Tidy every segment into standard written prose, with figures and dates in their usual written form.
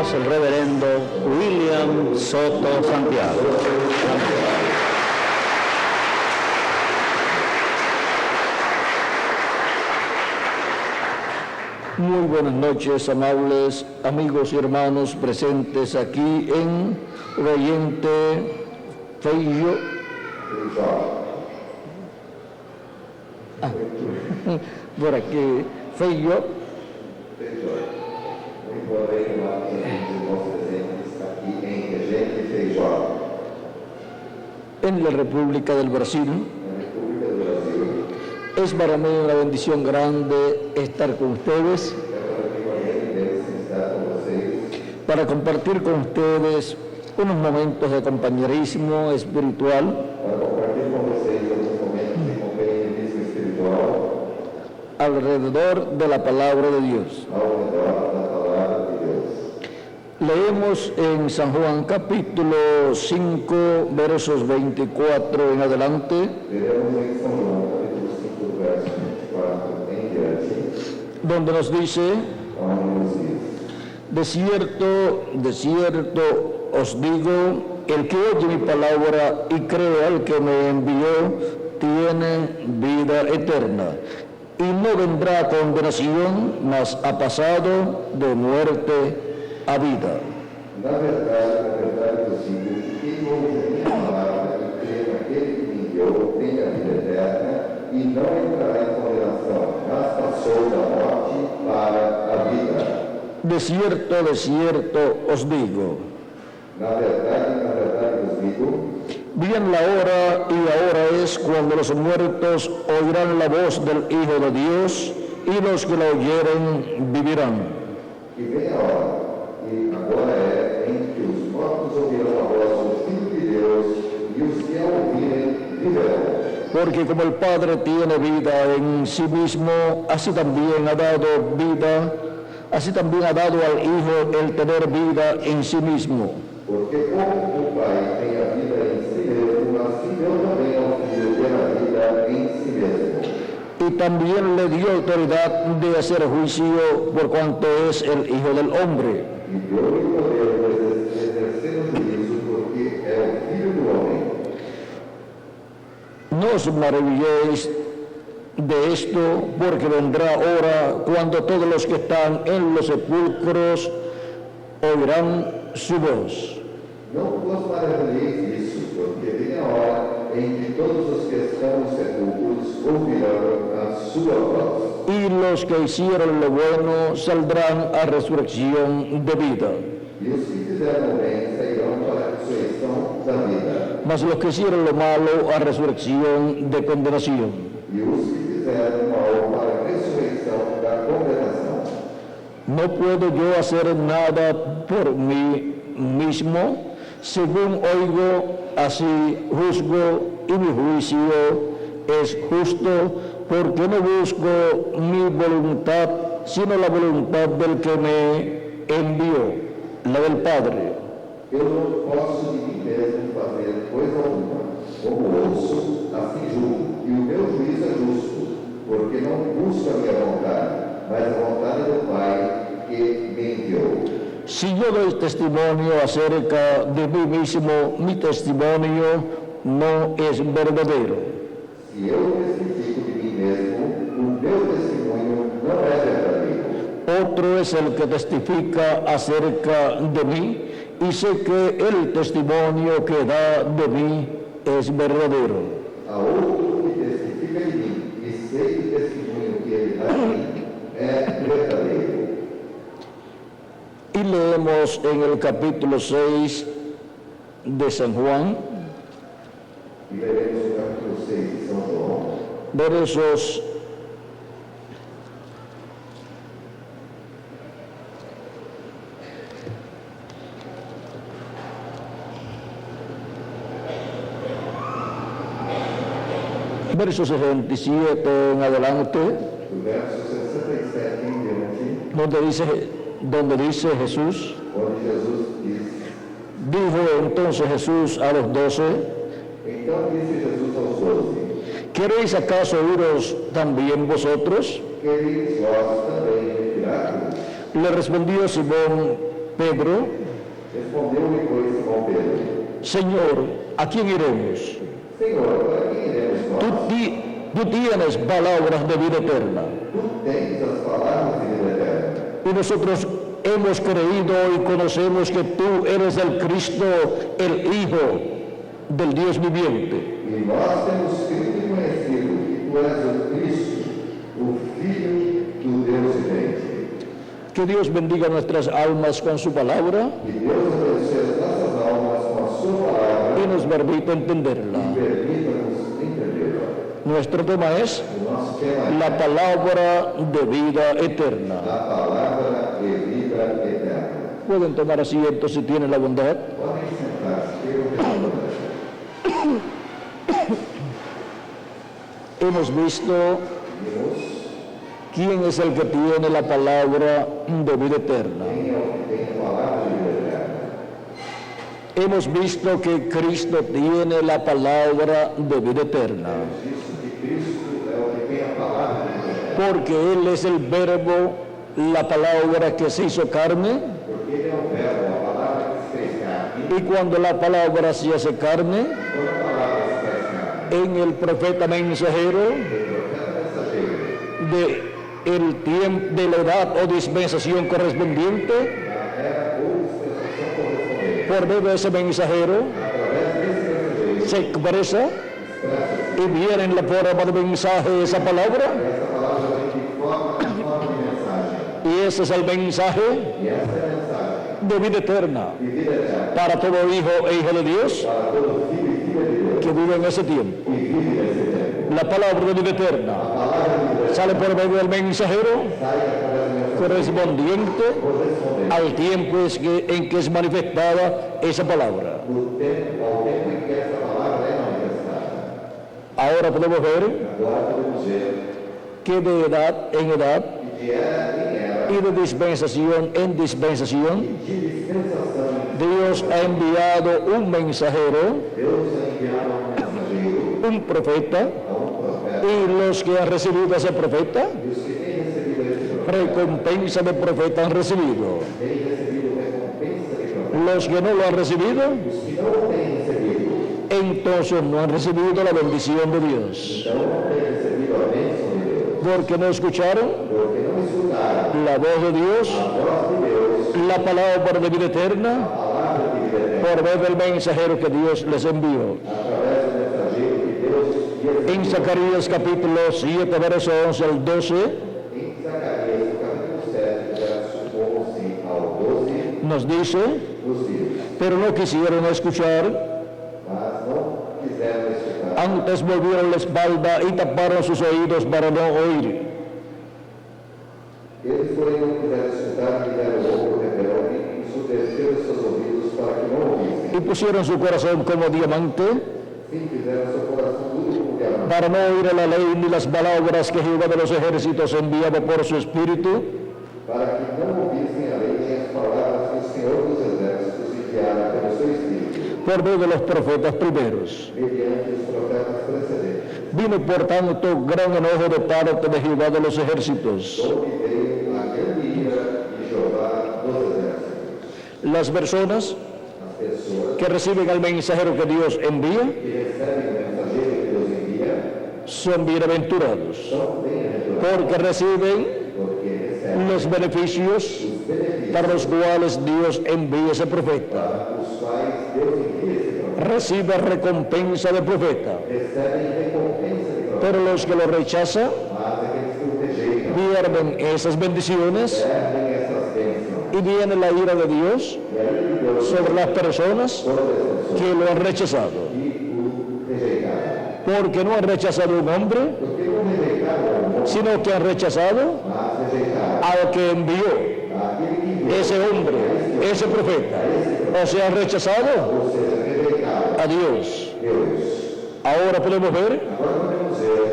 Dios, el reverendo William Soto Santiago. Muy buenas noches, amables amigos y hermanos presentes aquí en Oriente Feijó. Por aquí, Feijó. En la República del Brasil. Es para mí una bendición grande estar con ustedes, para compartir con ustedes unos momentos de compañerismo espiritual, alrededor de la palabra de Dios. Leemos en San Juan capítulo 5, versos 24 en adelante, donde nos dice: de cierto os digo, el que oye mi palabra y cree al que me envió, tiene vida eterna, y no vendrá a condenación, mas ha pasado de muerte a vida. Na verdade eu digo, quem ouve a minha palavra e crê naquele que me enviou, tem a vida eterna, e não entrará em condenação, mas passou da morte para a vida. De cierto os digo. Na verdade os digo, bien la hora y ahora es cuando los muertos oirán la voz del Hijo de Dios, y los que la oyeren vivirán. que vem a hora, e agora é, em que os mortos ouvirão a voz do Filho de Deus, e os que a ouvirem viverão. Porque como el Padre tiene vida en sí mismo, así también ha dado al Hijo el tener vida en sí mismo. Porque como o Pai tem a vida em si mesmo, assim deu também ao Filho ter a vida em si mesmo. Y también le dio autoridad de hacer juicio por cuanto es el Hijo del Hombre. E deu-lhe poder de exercer o juízo, porque é o Filho do Homem. No os maravilléis de esto, porque vendrá hora cuando todos los que están en los sepulcros oirán su voz. Não vos maravilheis disso, porque vem a hora em que todos os que estão nos sepulcros ouvirão a sua voz. Y los que hicieron lo bueno saldrán a resurrección de vida. E os que fizeram o bem sairão para a ressurreição da vida. Mas los que hicieron lo malo a resurrección de condenación. E os que fizeram o mal para a ressurreição da condenação. No puedo yo hacer nada por mí mismo, según oigo, así juzgo, y mi juicio es justo, porque no busco mi voluntad, sino la voluntad del que me envió, la del Padre. Eu não posso de mim mesmo fazer coisa alguma. Como ouço, assim julgo, e o meu juízo é justo, porque não busco a minha vontade, mas a vontade do Pai que me enviou. Si yo doy testimonio acerca de mí mismo, mi testimonio no es verdadero. Se eu testifico de mim mesmo, o meu testemunho não é verdadeiro. Otro es el que testifica acerca de mí, y sé que el testimonio que da de mí es verdadero. Há outro que testifica de mim, e sei que o testemunho que ele dá de mim é verdadeiro. Y leemos en el capítulo 6 de San Juan, E leremos o capítulo 6 de São João, versos 67 en adelante, do verso 67 em diante, donde dice Jesús: onde Jesus diz: dijo entonces Jesús a los 12, Então disse Jesus aos 12: ¿queréis acaso iros también vosotros? Quereis vós também retirar-vos? Le respondió Simón Pedro, Respondeu-lhe, pois, Simão Pedro: Señor, ¿a quién iremos? Senhor, para quem iremos nós? Tú tienes palabras de vida eterna. Tu tens as palavras de vida eterna. Y nosotros hemos creído y conocemos que tú eres el Cristo, el Hijo del Dios viviente. E nós temos crido e conhecido que tu és o Cristo, o Filho do Deus vivente. Que Dios bendiga nuestras almas con su palabra Que Deus abençoe as nossas almas com a sua palavra y nos permita entenderla. e permita-nos entendê-la. Nuestro tema es O nosso tema é la palabra de vida eterna. a palavra de vida eterna. Pueden tomar asiento si tienen la bondad. Podem sentar-se, eu Hemos visto Deus, quién es el que tiene la palabra de vida eterna. quem é o que tem a palavra de vida eterna? Hemos visto que Cristo tiene la palabra de vida eterna, Disso que Cristo é o que tem a palavra de vida eterna. porque Él es el verbo, la palabra que se hizo carne, Porque ele é o verbo, a palavra que se fez carne. y cuando la palabra se hace carne, Quando a palavra se faz carne, en el profeta mensajero o profeta mensageiro, de la edad o dispensación correspondiente, na era ou dispensação correspondente, por medio de ese mensajero, através desse mensageiro, se expresa expressa-se. y viene en la forma de mensaje esa palabra, Essa palavra vem de forma de mensagem. y ese es el mensaje E essa é a mensagem de vida eterna de vida eterna para todo hijo e hija de Dios para todo filho e filha de Deus que vive en ese tiempo. que vive nesse tempo. La palabra de vida eterna A palavra de vida sale por medio del mensajero sai através do mensageiro correspondiente correspondente al tiempo en que es manifestada esa palabra. do tempo ao tempo em que essa palavra é manifestada. Ahora podemos ver Agora podemos ver que de edad en edad que de era em era y de dispensación en dispensación, de dispensação Dios ha enviado un mensajero, Deus ha enviado um mensageiro un profeta, a profeta y los que han recibido a ese profeta, e os que têm recebido esse profeta recompensa de profeta han recibido. têm recebido recompensa de profeta. Los que no lo han recibido, Os que não o têm recebido, entonces no han recibido la bendición de Dios, então não têm recebido a bênção de Deus, porque no escucharon porque não escutaram la voz de Dios, a voz de Deus, la palabra de vida eterna, a palavra de vida eterna, por medio del mensajero que Dios les envió. através do mensageiro que Deus lhes En enviou. Zacarías capítulo 7, verso 11 al 12, Em Zacarias, no capítulo 7, verso 11 ao 12, nos dice, nos diz: pero no quisieron escuchar, mas não quiseram escutar, antes volvieron la espalda y taparon sus oídos para no oír. eles, porém, não quiseram escutar e deram o ombro rebelde e ensurdeceram os seus ouvidos para que não ouvissem. Y pusieron su corazón como diamante Sim, fizeram seu coração duro como diamante, para no oír la ley ni las palabras que Jehová de los ejércitos enviaba por su espíritu, para que não ouvissem a lei nem as palavras que o Senhor dos Exércitos enviara pelo seu Espírito, por medio de los profetas primeros. mediante os profetas precedentes. Vino por tanto gran enojo de parte de Jehová de los ejércitos. Onde veio a grande ira de Jeová dos Exércitos. Las personas As pessoas que reciben al mensajero que Dios envía que recebem o mensageiro que Deus envia son bienaventurados, são bem-aventurados, porque reciben porque recebem los beneficios os benefícios para los cuales Dios envía ese profeta. para os quais Deus envia esse profeta. Recibe recompensa de profeta, Recebem recompensa de profeta, pero los que lo rechazan mas aqueles que o rejeitam pierden esas bendiciones perdem essas bênçãos. y viene la ira de Dios E a ira de Deus sobre las personas sobre as pessoas que lo han rechazado, que o rejeitaram. porque no han rechazado un hombre, Porque não rejeitaram o homem, sino que han rechazado mas rejeitaram al que envió aquele que enviou, ese hombre, ese profeta. O sea, han rechazado ou seja, rejeitaram a Dios. Deus. Ahora podemos ver Agora podemos ver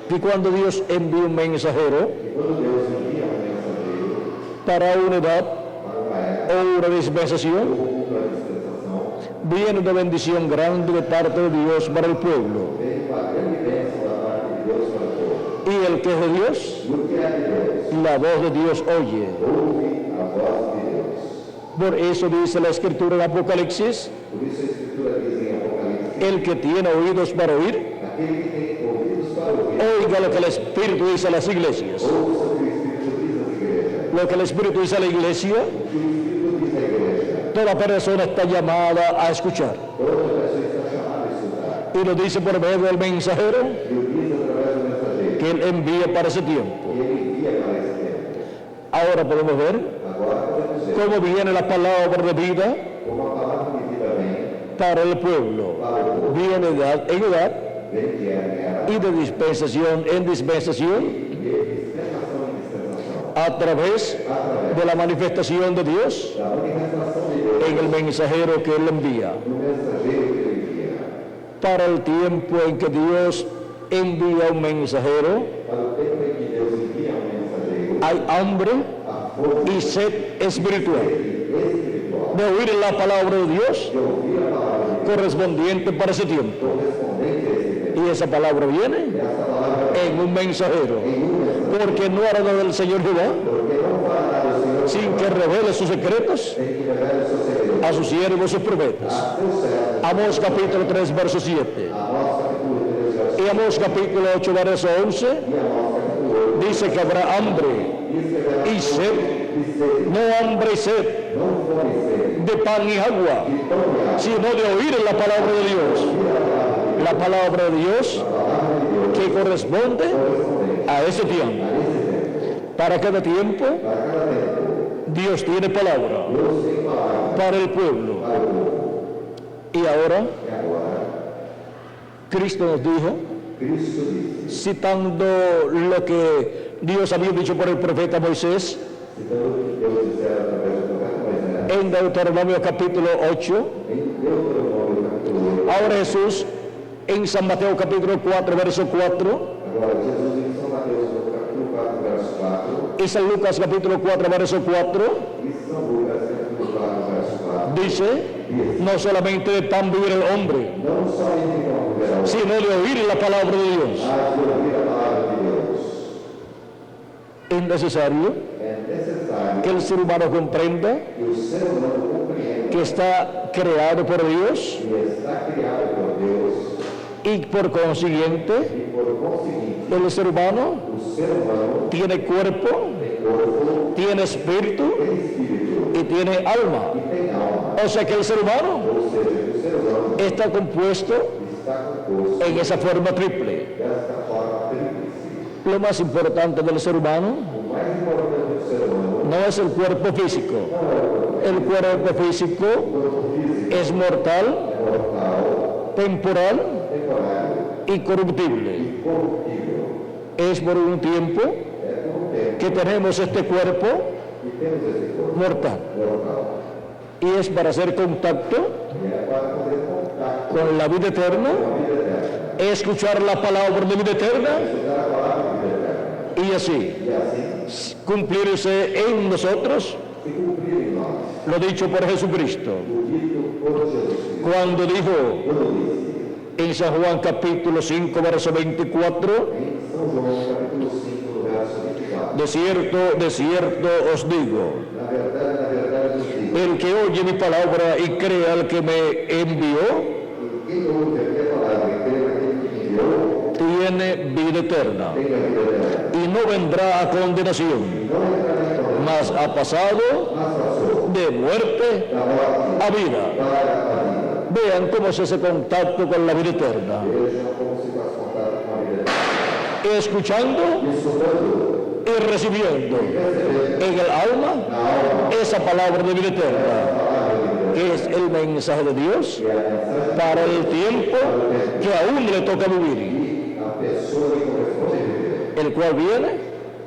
que cuando Dios envía un mensajero que quando Deus envia um mensageiro para una edad para uma época o una dispensación, ou uma dispensação, viene una bendición grande de parte de Dios para el pueblo. vem uma grande bênção da parte de Deus para o povo. Y el que es de Dios, E o que é de Deus? la voz de Dios oye. Ouve a voz de Deus. Por eso dice la Escritura en Apocalipsis, Por isso a Escritura diz em Apocalipse, el que tiene oídos para oír, aquele que tem ouvidos para ouvir, oiga lo que el Espíritu dice a las iglesias. ouça o que o Espírito diz às igrejas. Lo que el Espíritu dice a la iglesia, O que o Espírito diz à igreja. toda persona está llamada a escuchar. Toda pessoa está chamada a estudar. Y lo dice por medio del mensajero E o diz através do mensageiro. que él envía para ese tiempo. E ele envia para esse tempo. Ahora podemos ver Agora podemos ver cómo viene la palabra de vida como a palavra de vida vem para el pueblo. para o povo. Viene de edad en edad Vem de era em era. y de dispensación en dispensación E de dispensação em dispensação. a través Através de la manifestación de Dios da manifestação de Deus en el mensajero que él envía. no mensageiro que ele envia. Para el tiempo en que Dios envía un mensajero, Para o tempo em que Deus envia um mensageiro, hay hambre a força y sed espiritual espiritual de oír la palabra de Dios de ouvir a palavra de Deus correspondiente para ese tiempo. correspondente a esse tempo. Y esa palabra viene Essa palavra en un mensajero, em um mensageiro, porque no hará nada del Señor Jehová porque não fará do Senhor sin que revele sus secretos sem que revele o seu segredo a sus siervos y profetas. a seus servos. Amós capítulo 3, verso 7. Amós capítulo 3, verso Y Amós capítulo 8, verso 11, e Amós capítulo 8, dice que habrá hambre diz que haverá y sed, e sede, no hambre y sed não fome e sede, de pan y agua, de pão e água. sino de oír la palabra de Dios. La palabra de Dios que corresponde a ese tiempo. Para cada tiempo, Para cada tempo, Dios tiene palabra Deus tem palavra para el pueblo. para o povo. Y ahora, E agora, Cristo nos dijo, Cristo diz, citando lo que Dios había dicho por el profeta Moisés, citando o que Deus dissera através do profeta Moisés, en Deuteronomio capítulo 8, em Deuteronômio capítulo 8, ahora Jesús en San Mateo capítulo 4, verso 4, agora Jesus em São Mateus no capítulo 4, verso 4, y San Lucas capítulo 4, verso 4, e São Lucas capítulo 4, verso 4, dice, no solamente de pan vivir el hombre, não somente com viverá, sino de oír la palabra de Dios. mas de ouvir a palavra de Deus. Es necesario É necessário que el ser humano comprenda que o ser humano compreenda que está creado por Dios que está criado por Deus y por consiguiente e, por conseguinte, el ser humano o ser humano tiene cuerpo, tem corpo, tiene espíritu tem espírito y tiene alma. e tem alma. O sea que el ser humano Ou seja, que o ser humano está compuesto está composto en esa forma triple. desta forma tríplice. Lo más importante del ser humano O mais importante do ser humano no es el cuerpo físico. não é o corpo El cuerpo físico físico, es mortal, é mortal, temporal temporário y corruptible. e corruptível. Es por un tiempo É por um tempo que tenemos este cuerpo que temos esse corpo mortal mortal. y es para hacer contacto E é para fazer contato con la vida eterna, com a vida eterna. escuchar la palabra de vida eterna Estudar a palavra de vida eterna. y así E assim cumplirse en nosotros se cumprir em nós lo dicho por Jesucristo o dito por Jesus Cristo. cuando dijo Quando disse en San Juan capítulo 5 verso 24, em São João capítulo 5, no verso 24, de cierto os digo, na verdade nos diz, el que oye mi palabra y crea al que me envió, quem ouve a minha palavra e crê naquele que me enviou, tiene vida eterna tem a vida eterna. y no vendrá a condenación, Não entrará em condenação, mas ha pasado mas passou de muerte da morte a vida. para a vida. Vean cómo es ese contacto con la vida eterna. Vejam como se faz contato com a vida eterna. Escuchando Escutando y recibiendo e recebendo en el alma na alma esa palabra de vida eterna, a palavra de Deus, que es el mensaje de Dios que é a mensagem para el tiempo que aún le toca vivir, e a pessoa que corresponde viver, el cual viene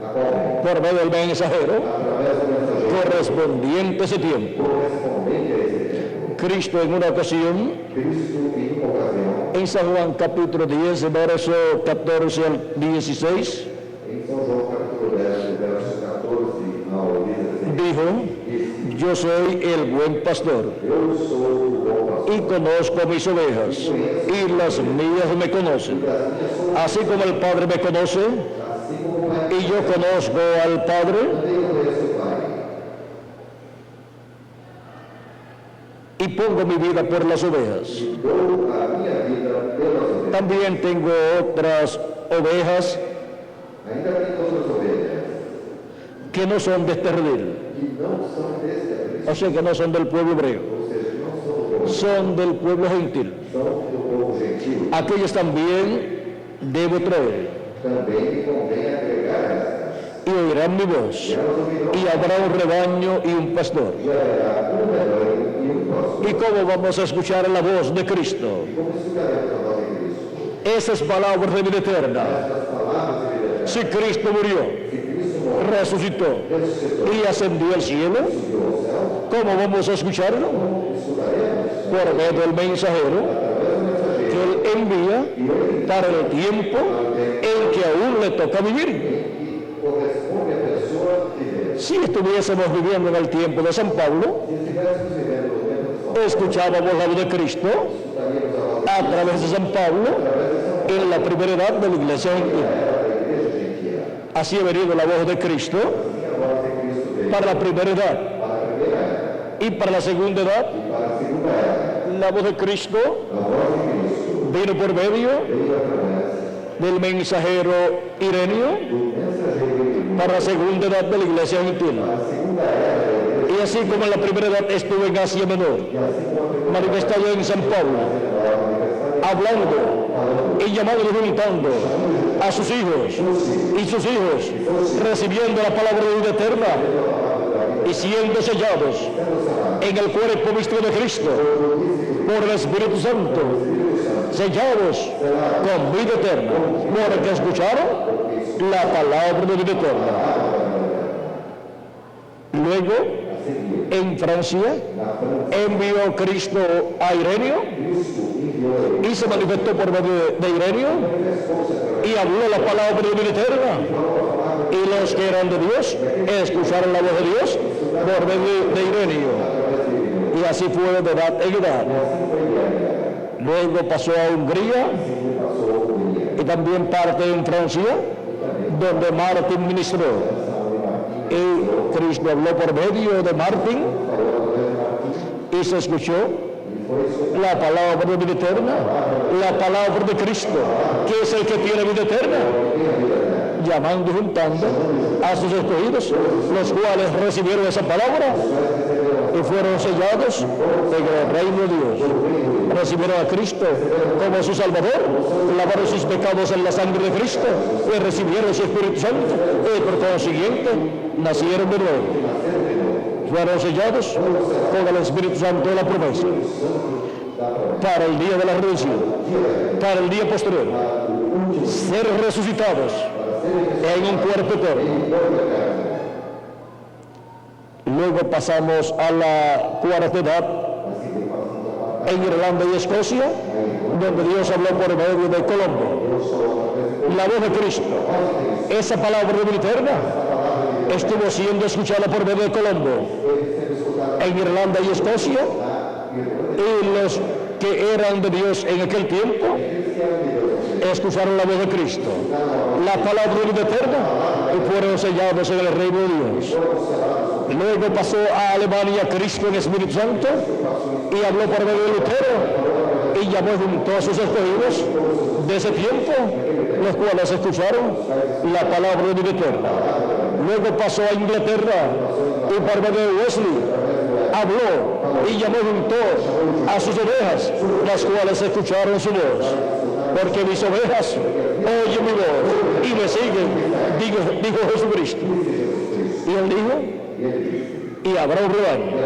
a qual vem, por medio del mensajero através do mensageiro correspondiente a ese tiempo. correspondente a esse tempo. Cristo en una ocasión, Cristo, em uma ocasião, en San Juan capítulo 10, verso 14 al 16, em São João capítulo 10, verso 14 ao 16, dijo, yo soy el buen pastor eu sou o bom pastor, y conozco a mis ovejas y las mías me conocen, así como el Padre me conoce assim como o Pai y yo conozco al Padre. também conhece o Pai. y pongo mi vida por las ovejas. dou a minha vida pelas ovelhas. También tengo otras ovejas Ainda tem outras ovelhas que no son de este redil, que não são deste aprisco, o sea que no son del pueblo hebreo, ou seja, que não são do povo, son del pueblo gentil. são do povo gentil. Aquellas también debo traer, Também me convém agregar estas. y oirán mi voz, E elas ouvirão, y habrá un rebaño y un pastor. e haverá um rebanho e um pastor. ¿Y cómo vamos a escuchar la voz de Cristo? E como escutaremos a voz de Cristo? Esas palabras de vida eterna. Estas palavras de vida eterna. Si Cristo murió, Se Cristo morreu, resucitó ressuscitou, y ascendió al cielo, subiu ao céu, ¿cómo vamos a escucharlo? como escutaremos? Por medio del mensajero Através do mensageiro. que Él envía para el tiempo en que aún le toca vivir. Que corresponde à pessoa viver. Si estuviésemos viviendo en el tiempo de San Pablo, Se estivéssemos vivendo no tempo de São Paulo, escuchábamos la voz de Cristo escutaríamos a voz a través de San Pablo en la primera edad de la iglesia gentil. da igreja gentil. Así ha venido la voz de Cristo Assim a voz de Cristo veio para la primera edad, para a primeira era y para la segunda edad, e para a segunda era. la voz de Cristo A voz de Cristo vino por medio veio através del mensajero Ireneo do mensageiro divino. para la segunda edad de la iglesia gentil. A segunda era da igreja, Y así como en la primera edad estuvo en Asia Menor, e assim como a primeira manifestado en San Pablo, hablando y llamando y juntando a sus hijos y sus hijos, recibiendo la palabra de vida eterna y siendo sellados en el cuerpo místico de Cristo por el Espíritu Santo, sellados con vida eterna, porque escucharon la palabra de vida eterna. Luego, en Francia, envió Cristo a Ireneo y se manifestó por medio de Ireneo y habló la palabra de vida eterna. Y los que eran de Dios escucharon la voz de Dios por medio de Ireneo. Y así fue de edad en edad. Luego pasó a Hungría y también parte en Francia, donde Martín ministró. Y Cristo habló por medio de Martín y se escuchó la palabra de vida eterna, la palabra de Cristo, que es el que tiene vida eterna, llamando y juntando a sus escogidos, los cuales recibieron esa palabra y fueron sellados en el reino de Dios. Recibieron a Cristo como su Salvador, lavaron sus pecados en la sangre de Cristo y recibieron su Espíritu Santo y por consiguiente nacieron de nuevo. Fueron sellados con el Espíritu Santo de la promesa para el día de la redención, para el día posterior, ser resucitados en un cuerpo eterno. Luego pasamos a la cuarta edad en Irlanda y Escocia, donde Dios habló por medio de Colombo. La voz de Cristo, esa palabra de vida eterna, estuvo siendo escuchada por medio de Colombo en Irlanda y Escocia, y los que eran de Dios en aquel tiempo escucharon la voz de Cristo, la palabra de vida eterna, y fueron sellados en el reino de Dios. Luego pasó a Alemania Cristo en Espíritu Santo y habló por medio de Lutero y llamó junto a sus escogidos de ese tiempo, los cuales escucharon la palabra de vida eterna. Luego pasó a Inglaterra y por medio de Wesley habló y llamó junto a sus ovejas, las cuales escucharon su voz. Porque mis ovejas oyen mi voz y me siguen, dijo Jesucristo. Y él dijo, y habrá un rebaño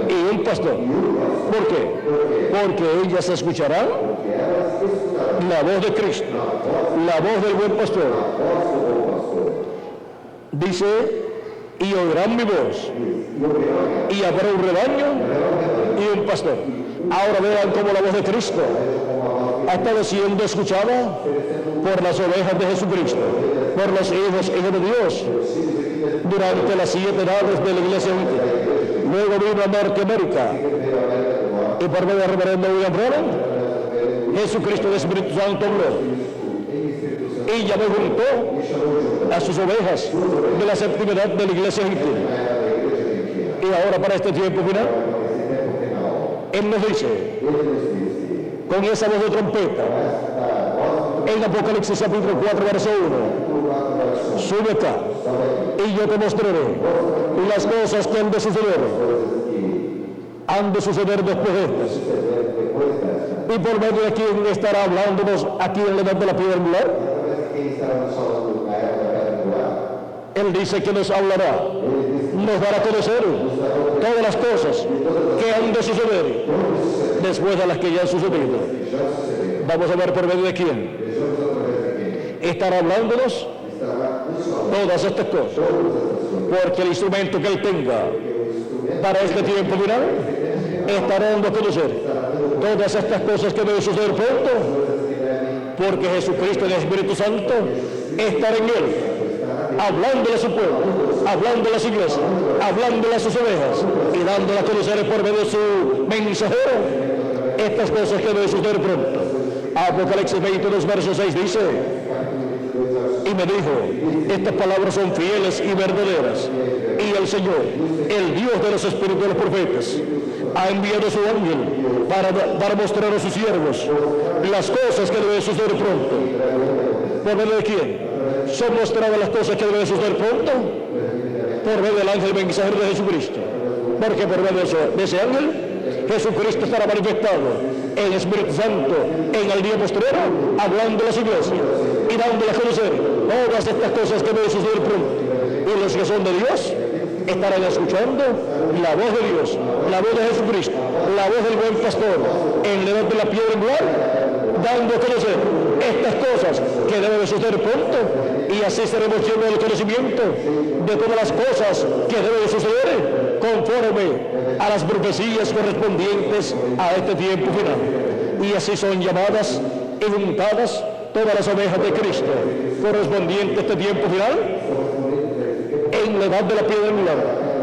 y un pastor. ¿Por qué? Porque ellas escucharán la voz de Cristo, la voz del buen pastor. Dice, y oirán mi voz, y habrá un rebaño y un pastor. Ahora vean cómo la voz de Cristo ha estado siendo escuchada por las ovejas de Jesucristo, por los hijos de Dios, durante las 7 edades de la iglesia. Luego vino a Norteamérica, y por medio del reverendo William Branham, Jesucristo del Espíritu Santo habló, y llamó junto a sus ovejas de la séptima edad de la iglesia gentil. Y ahora para este tiempo final, Él nos dice, con esa voz de trompeta, en Apocalipsis capítulo 4, verso 1, sube acá, y yo te mostraré las cosas que han de suceder después de estas. Y por medio de quién estará hablándonos aquí en la edad de la piedra angular. Él dice que nos hablará, nos dará a conocer todas las cosas que han de suceder después de las que ya han sucedido. Vamos a ver por medio de quién estará hablándonos todas estas cosas, porque el instrumento que él tenga para este tiempo final estará dando a conocer todas estas cosas que deben suceder pronto, porque Jesucristo, el Espíritu Santo, estará en él, hablándole a su pueblo, hablándole a su iglesia, hablándole a sus ovejas y dándole a conocer por medio de su mensajero estas cosas que deben suceder pronto. Apocalipsis 22, verso 6 dice, y me dijo, estas palabras son fieles y verdaderas, y el Señor, el Dios de los espíritus de los profetas, ha enviado a su ángel para mostrar a sus siervos las cosas que deben suceder pronto. ¿Por medio de quién son mostradas las cosas que deben suceder pronto? Por medio del ángel mensajero de Jesucristo. Porque por medio de ese ángel, Jesucristo estará manifestado en el Espíritu Santo en el día postrero, hablando a las iglesias y dándole a conocer todas estas cosas que deben suceder pronto. Y los que son de Dios estarán escuchando la voz de Dios, la voz de Jesucristo, la voz del buen pastor en la edad de la piedra angular, dando a conocer estas cosas que deben suceder pronto, y así seremos llenos del conocimiento de todas las cosas que deben suceder conforme a las profecías correspondientes a este tiempo final. Y así son llamadas y juntadas todas las ovejas de Cristo correspondientes a este tiempo final en la edad de la piedra angular,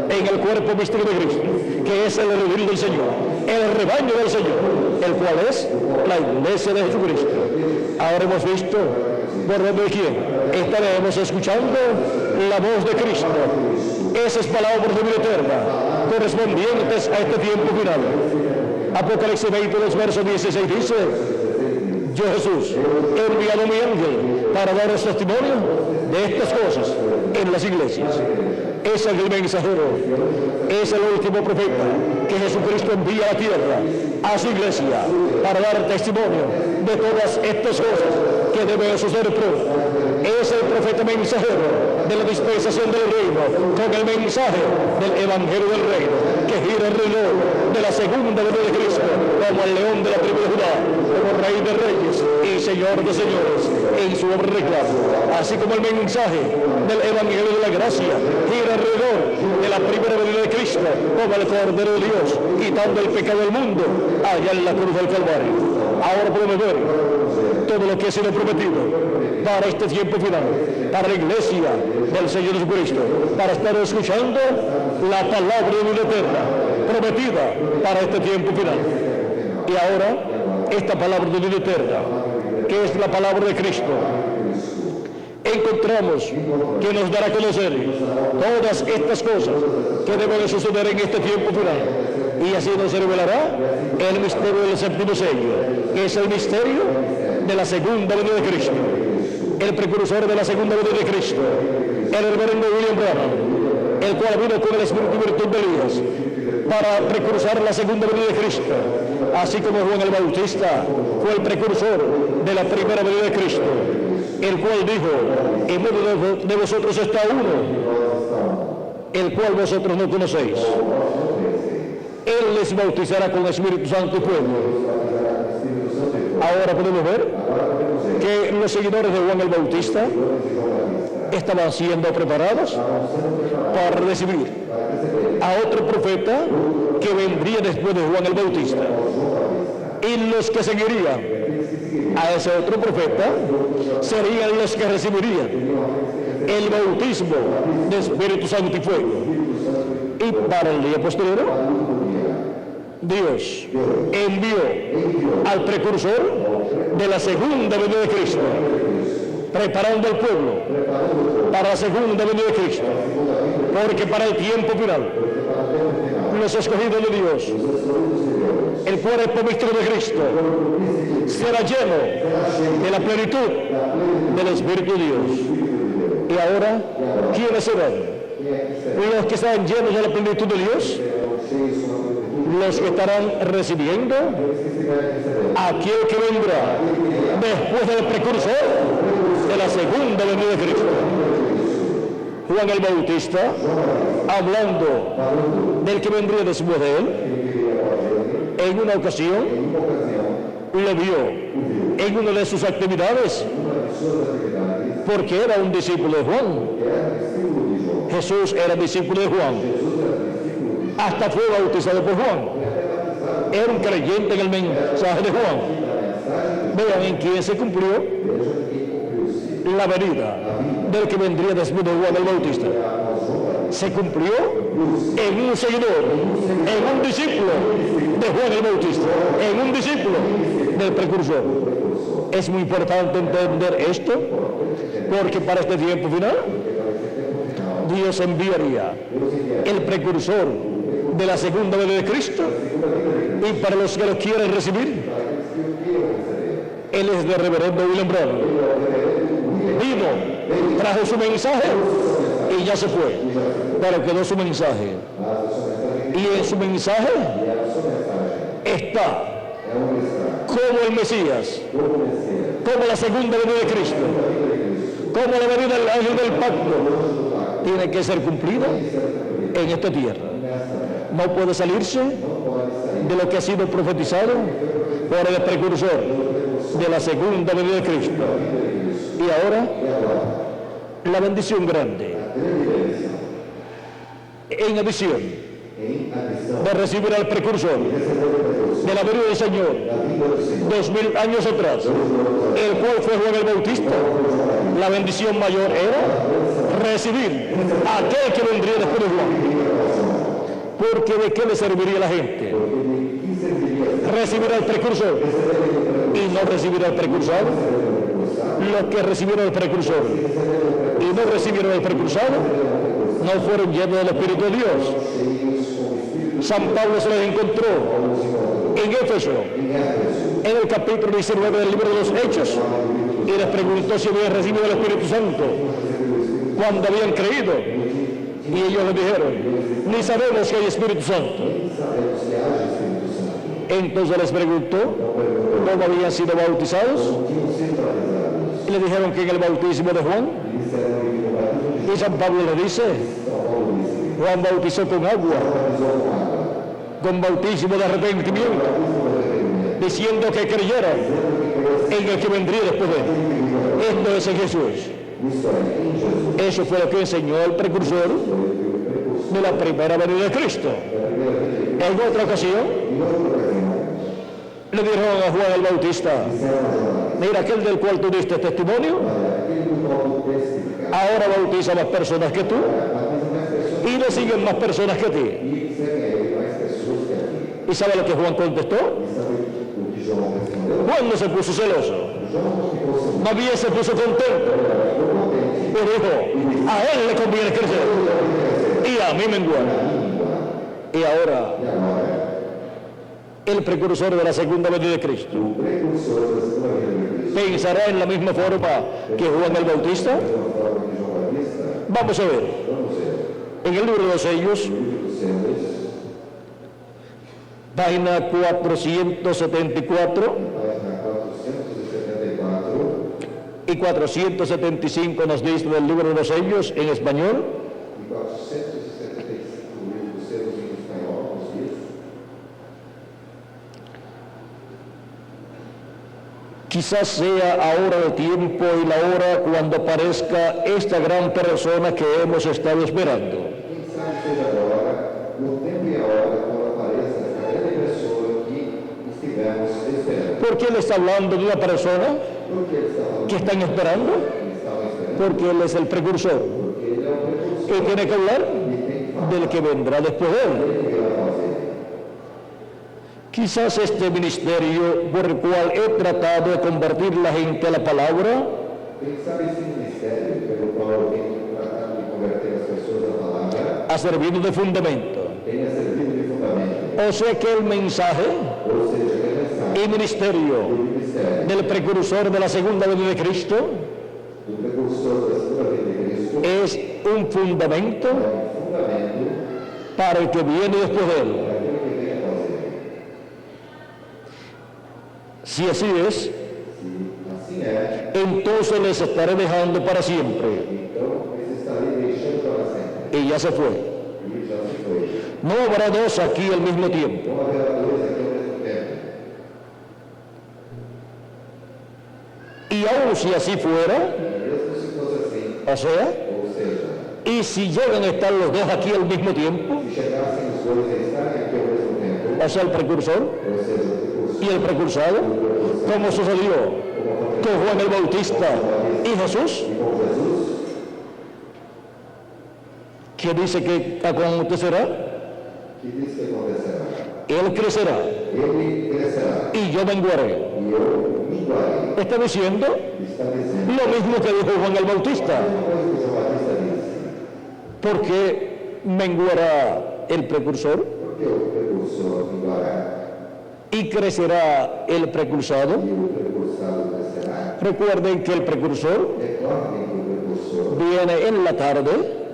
en el cuerpo místico de Cristo, que es el redil del Señor, el rebaño del Señor, el cual es la iglesia de Jesucristo. Ahora hemos visto por medio de quién estaremos escuchando la voz de Cristo, esas palabras de vida eterna correspondientes a este tiempo final. Apocalipsis 22, verso 16 dice, yo Jesús he enviado mi ángel para daros testimonio de estas cosas en las iglesias. Es el mensajero, es el último profeta que Jesucristo envía a la tierra, a su iglesia, para dar testimonio de todas estas cosas que deben suceder pronto. Es el profeta mensajero de la dispensación del reino, con el mensaje del evangelio del reino, que gira alrededor de la segunda venida de Cristo, como el león de la tribu de Judá, como rey de reyes y señor de señores, en su obra reclamo. Así como el mensaje del evangelio de la gracia gira alrededor de la primera venida de Cristo, como el Cordero de Dios, quitando el pecado del mundo allá en la cruz del Calvario. Ahora podemos ver todo lo que ha sido prometido para este tiempo final, para la iglesia del Señor Jesucristo, para estar escuchando la palabra de vida eterna prometida para este tiempo final. Y ahora, esta palabra de vida eterna, que es la palabra de Cristo, encontramos que nos dará a conocer todas estas cosas que deben suceder en este tiempo final. Y así nos revelará el misterio del séptimo sello, que es el misterio de la segunda venida de Cristo, el precursor de la segunda venida de Cristo, el reverendo William Branham, el cual vino con el espíritu y virtud de Elías para precursar la segunda venida de Cristo, así como Juan el Bautista fue el precursor de la primera venida de Cristo, el cual dijo, en medio de vosotros está uno, el cual vosotros no conocéis. Él les bautizará con Espíritu Santo y fuego. Ahora podemos ver que los seguidores de Juan el Bautista estaban siendo preparados para recibir a otro profeta que vendría después de Juan el Bautista. Y los que seguirían a ese otro profeta serían los que recibirían el bautismo de Espíritu Santo y fuego. Y para el día posterior, Dios envió al precursor de la segunda venida de Cristo, preparando al pueblo para la segunda venida de Cristo, porque para el tiempo final los escogidos de Dios, el cuerpo místico de Cristo, será lleno de la plenitud del Espíritu de Dios. Y ahora, ¿quiénes serán? Los que están llenos de la plenitud de Dios, los que estarán recibiendo aquel que vendrá después del precursor de la segunda venida de Cristo. Juan el Bautista, hablando del que vendría después de él, en una ocasión lo vio en una de sus actividades, porque era un discípulo de Juan. Jesús era discípulo de Juan, hasta fue bautizado por Juan, era un creyente en el mensaje de Juan. Vean en quién se cumplió la venida del que vendría después de Juan el Bautista. Se cumplió en un seguidor, en un discípulo de Juan el Bautista, en un discípulo del precursor. Es muy importante entender esto, porque para este tiempo final Dios enviaría el precursor de la segunda venida de Cristo, y para los que lo quieren recibir, Él es de reverendo William Branham. Vino, trajo su mensaje y ya se fue, pero quedó su mensaje. Y en su mensaje está como el Mesías, como la segunda venida de Cristo, como la venida del ángel del pacto, tiene que ser cumplida en esta tierra. No puede salirse de lo que ha sido profetizado por el precursor de la segunda venida de Cristo. Y ahora, la bendición grande, en adición de recibir al precursor de la venida del Señor 2000 años atrás, el cual fue Juan el Bautista, la bendición mayor era recibir a aquel que vendría después de Juan. Porque ¿de qué le serviría a la gente recibir al precursor y no recibir al precursor? Los que recibieron el precursor y no recibieron el precursor no fueron llenos del Espíritu de Dios. San Pablo se les encontró en Éfeso, en el capítulo 19 del libro de los Hechos, y les preguntó si habían recibido el Espíritu Santo cuando habían creído, y ellos les dijeron: ni sabemos que hay Espíritu Santo. Entonces les preguntó cómo habían sido bautizados, y le dijeron que en el bautismo de Juan. Y San Pablo le dice: Juan bautizó con agua, con bautismo de arrepentimiento, diciendo que creyeran en el que vendría después de él. Esto es en Jesús. Eso fue lo que enseñó el precursor de la primera venida de Cristo. En otra ocasión le dijeron a Juan el Bautista: mira, aquel del cual tú diste testimonio ahora bautiza más personas que tú, y le siguen más personas que ti. ¿Y sabe lo que Juan contestó? Juan no se puso celoso, más bien se puso contento, y dijo: a él le conviene crecer y a mí menguar. Y ahora el precursor de la segunda venida de Cristo pensará en la misma forma que Juan el Bautista. Vamos a ver en el libro de los sellos, página 474 y 475 nos dice del libro de los sellos en español. Quizás sea ahora el tiempo y la hora cuando aparezca esta gran persona que hemos estado esperando. ¿Por qué él está hablando de una persona que están esperando? Porque él es el precursor. Y tiene que hablar del que vendrá después de él. Quizás este ministerio por el cual he tratado de convertir la gente a la palabra ha servido de fundamento O sea que el mensaje ou seja, que a mensagem y ministerio do ministério del precursor de la segunda venida de Cristo do precursor da segunda vinda de Cristo es un fundamento é um fundamento para el que viene después de él. para aquilo que vem após ele. Si así es, Se assim é, entonces les estaré dejando para siempre. então eles estarem deixando para sempre. Y ya se fue. E já se foi. No habrá dos aquí al mismo tiempo. Não haverá dois aqui ao mesmo tempo. Y aun si así fuera, Mesmo se fosse assim, o sea, ou seja, y si llegan a estar los dos aquí al mismo tiempo, se chegassem os dois a estarem aqui ao mesmo tempo, o sea, el precursor ou seja, o precursor y el precursado, como sucedió con Juan el Bautista y Jesús, e com Jesus, que dice que acontecerá, que diz que acontecerá? él crecerá Ele crescerá y yo menguaré. e eu minguarei. Está diciendo Está dizendo lo mismo que dijo Juan el Bautista. a mesma coisa que João Batista disse. Porque menguará el precursor Porque o precursor minguará y crecerá el precursado. e o precursado crescerá. Recuerden que el precursor Recordem que o precursor viene en la tarde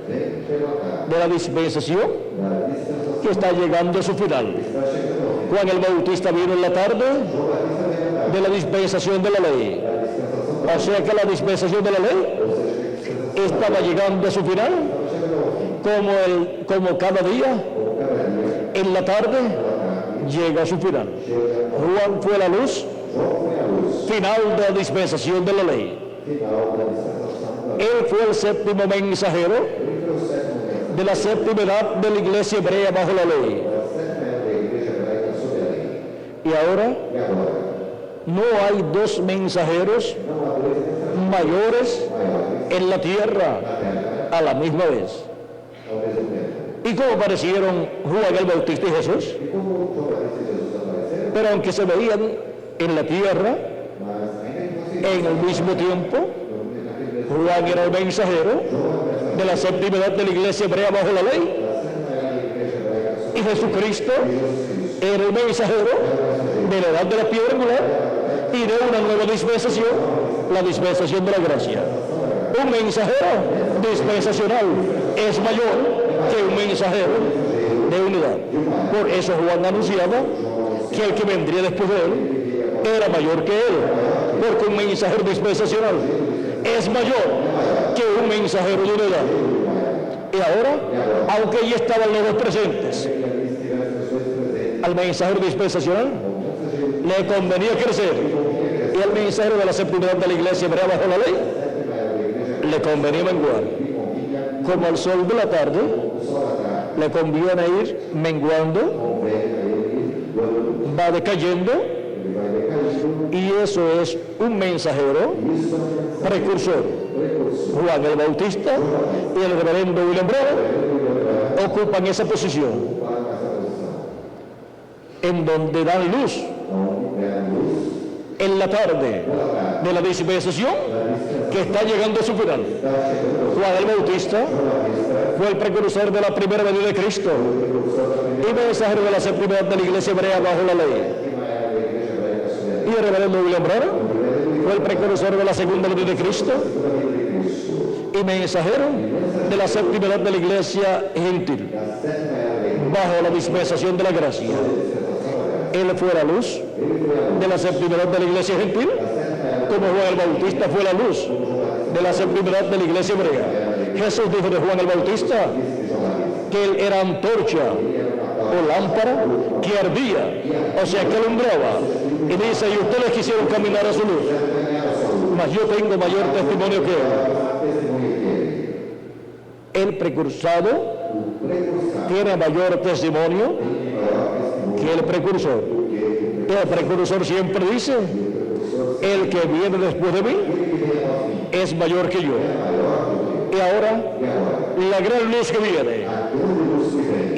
vem pela tarde de la dispensación da dispensação. que está llegando a su final. Está chegando ao fim. Juan el Bautista vino en la tarde João Batista vem na tarde de la dispensación de la ley. da dispensação da O sea que la dispensación de la ley ou seja, que a dispensação estaba llegando a su final estava chegando ao fim. como cada día Como cada dia, en la tarde pela tarde, llega a su final. chega Juan fue la luz João foi a luz final de la dispensación de la ley. final da dispensação da lei. Él fue el séptimo mensajero Ele foi o sétimo mês de la séptima edad de la iglesia hebrea bajo la ley. da sétima era da igreja hebraica sob a lei. Y ahora E agora? no hay dos mensajeros Não há dois mensageiros mayores maiores en la tierra na terra a la misma vez. ao mesmo tempo. ¿Y cómo aparecieron Juan el Bautista y Jesús? E como João Batista e Jesus apareceram, Pero aunque se veían en la tierra mas ainda que fosse en el mismo tiempo, naquele mesmo Juan era el mensajero de la séptima edad de la iglesia hebrea bajo la ley da sétima era da igreja hebraica sob y Jesucristo a lei. Jesus Cristo era el mensajero de la edad de la piedra angular y de una nueva dispensación, la dispensación de la gracia. Un mensajero dispensacional es mayor que un mensajero de unidad. Por eso Juan anunciaba que el que vendría después de él era mayor que él, porque un mensajero dispensacional es mayor que un mensajero de unidad. Y ahora, aunque ya estaban los dos presentes, al mensajero dispensacional le convenía crecer y al mensajero de la séptima edad de la iglesia hebrea bajo la ley le convenía menguar. Como el sol de la tarde le conviene ir menguando, va decayendo, y eso es un mensajero precursor. Juan el Bautista y el reverendo William Branham ocupan esa posición en donde dan luz en la tarde de la dispensación que está llegando a su final. Juan el Bautista fue el precursor de la primera venida de Cristo y mensajero de la séptima edad de la iglesia hebrea bajo la ley. Y el reverendo William Branham fue el precursor de la segunda venida de Cristo y mensajero de la séptima edad de la iglesia gentil bajo la dispensación de la gracia. Él fue la luz de la séptima edad de la iglesia gentil, como Juan el Bautista fue la luz de la séptima edad de la iglesia hebrea. Jesús dijo de Juan el Bautista que él era antorcha o lámpara que ardía, o sea que alumbraba. Y dice, y ustedes quisieron caminar a su luz, mas yo tengo mayor testimonio que él. El precursado tiene mayor testimonio que el precursor. El precursor siempre dice, el que viene después de mí es mayor que yo. Y ahora, la gran luz que viene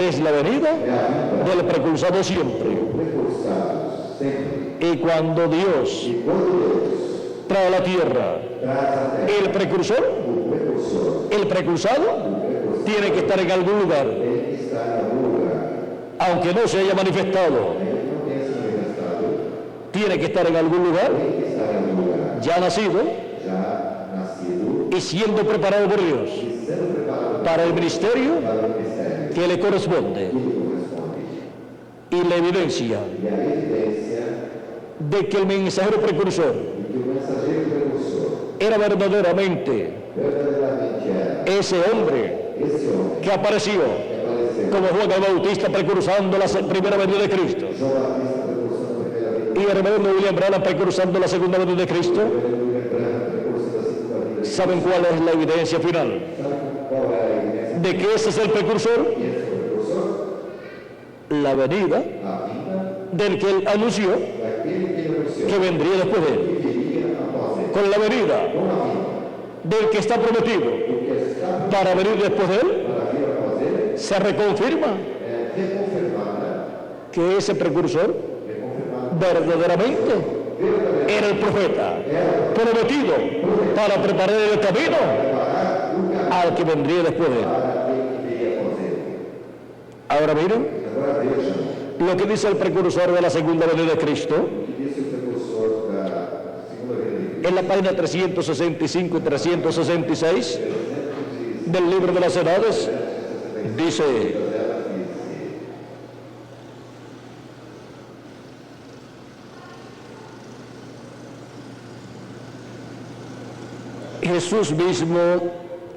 es la venida del precursado siempre. Y cuando Dios trae a la tierra el precursor, el precursado tiene que estar en algún lugar. aunque no se haya manifestado, ainda que não tenha se manifestado, tiene que estar en algún lugar, tem que estar em algum lugar, ya nacido já nascido y siendo preparado por Dios e sendo preparado para el ministerio para o ministério que le corresponde. que lhe corresponde. Y la evidencia E a evidência de que el mensajero precursor de que o mensageiro precursor era verdaderamente verdadeiramente era ese hombre esse homem que apareció que apareceu, como Juan el Bautista precursando la primera venida de Cristo João Batista precursando a primeira vida, y el reverendo William Branham precursando la segunda venida de Cristo. William Branham precursando a segunda vida. ¿Saben cuál es la evidencia final Sabe qual era a evidência de que ese es el precursor? que esse precursor? La venida A vinda del que él anunció daquele que ele anunciou que vendría después de él, que viria após ele. con la venida Com a vinda del que está prometido do que está para venir después de él, para vir após ele, se reconfirma reconfirmada, que ese precursor verdaderamente era el profeta prometido para preparar el camino al que vendría después de él. para aquele que viria após ele. Ahora miren Agora vejam lo que dice el precursor de la segunda venida de Cristo o que disse o precursor da segunda vinda de Cristo. en la página 365 y 366 del libro de las edades. Dice: Jesús mismo,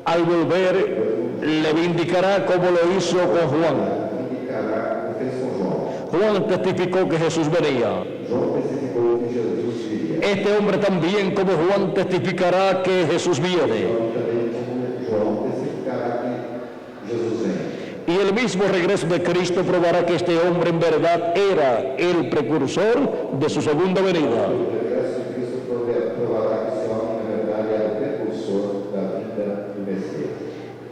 al volver, le vindicará como lo hizo con Juan. Indicará o que fez com João. Juan testificó que Jesús venía. João testificou que Jesus viria. Este hombre también, como Juan, testificará que Jesús viene. Também como João testificará que Jesus vem. Y el mismo regreso de Cristo probará que este hombre en verdad era el precursor de su segunda venida. O regresso de Cristo provará que esse homem, na verdade, era o precursor da vinda do Messias.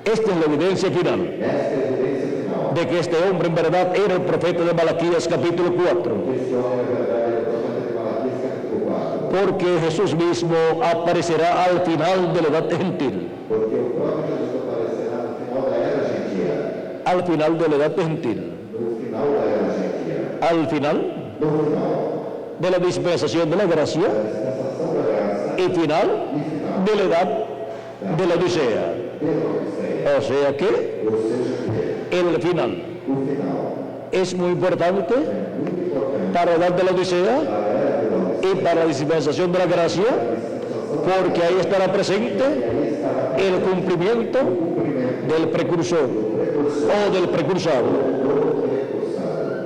Esta es la evidencia final Esta é a evidência final. de que este hombre en verdad era el profeta de Malaquías capítulo 4. Esse homem, na verdade, era o profeta de Malaquias, capítulo 4. Porque Jesús mismo aparecerá al final de la edad gentil. Porque o próprio Jesus aparecerá no final da era gentil. Al final de la edad gentil. No final da era gentil. Al final No final de la dispensación de la gracia da dispensação da graça y final de la edad de la Odisea. pela Odisseia. O sea que Ou seja, que el final o final es muy importante é muito importante para la edad de la Odisea para a era da Odisseia. y para la dispensación de la gracia, porque ahí estará presente el cumplimiento del precursor o del precursado.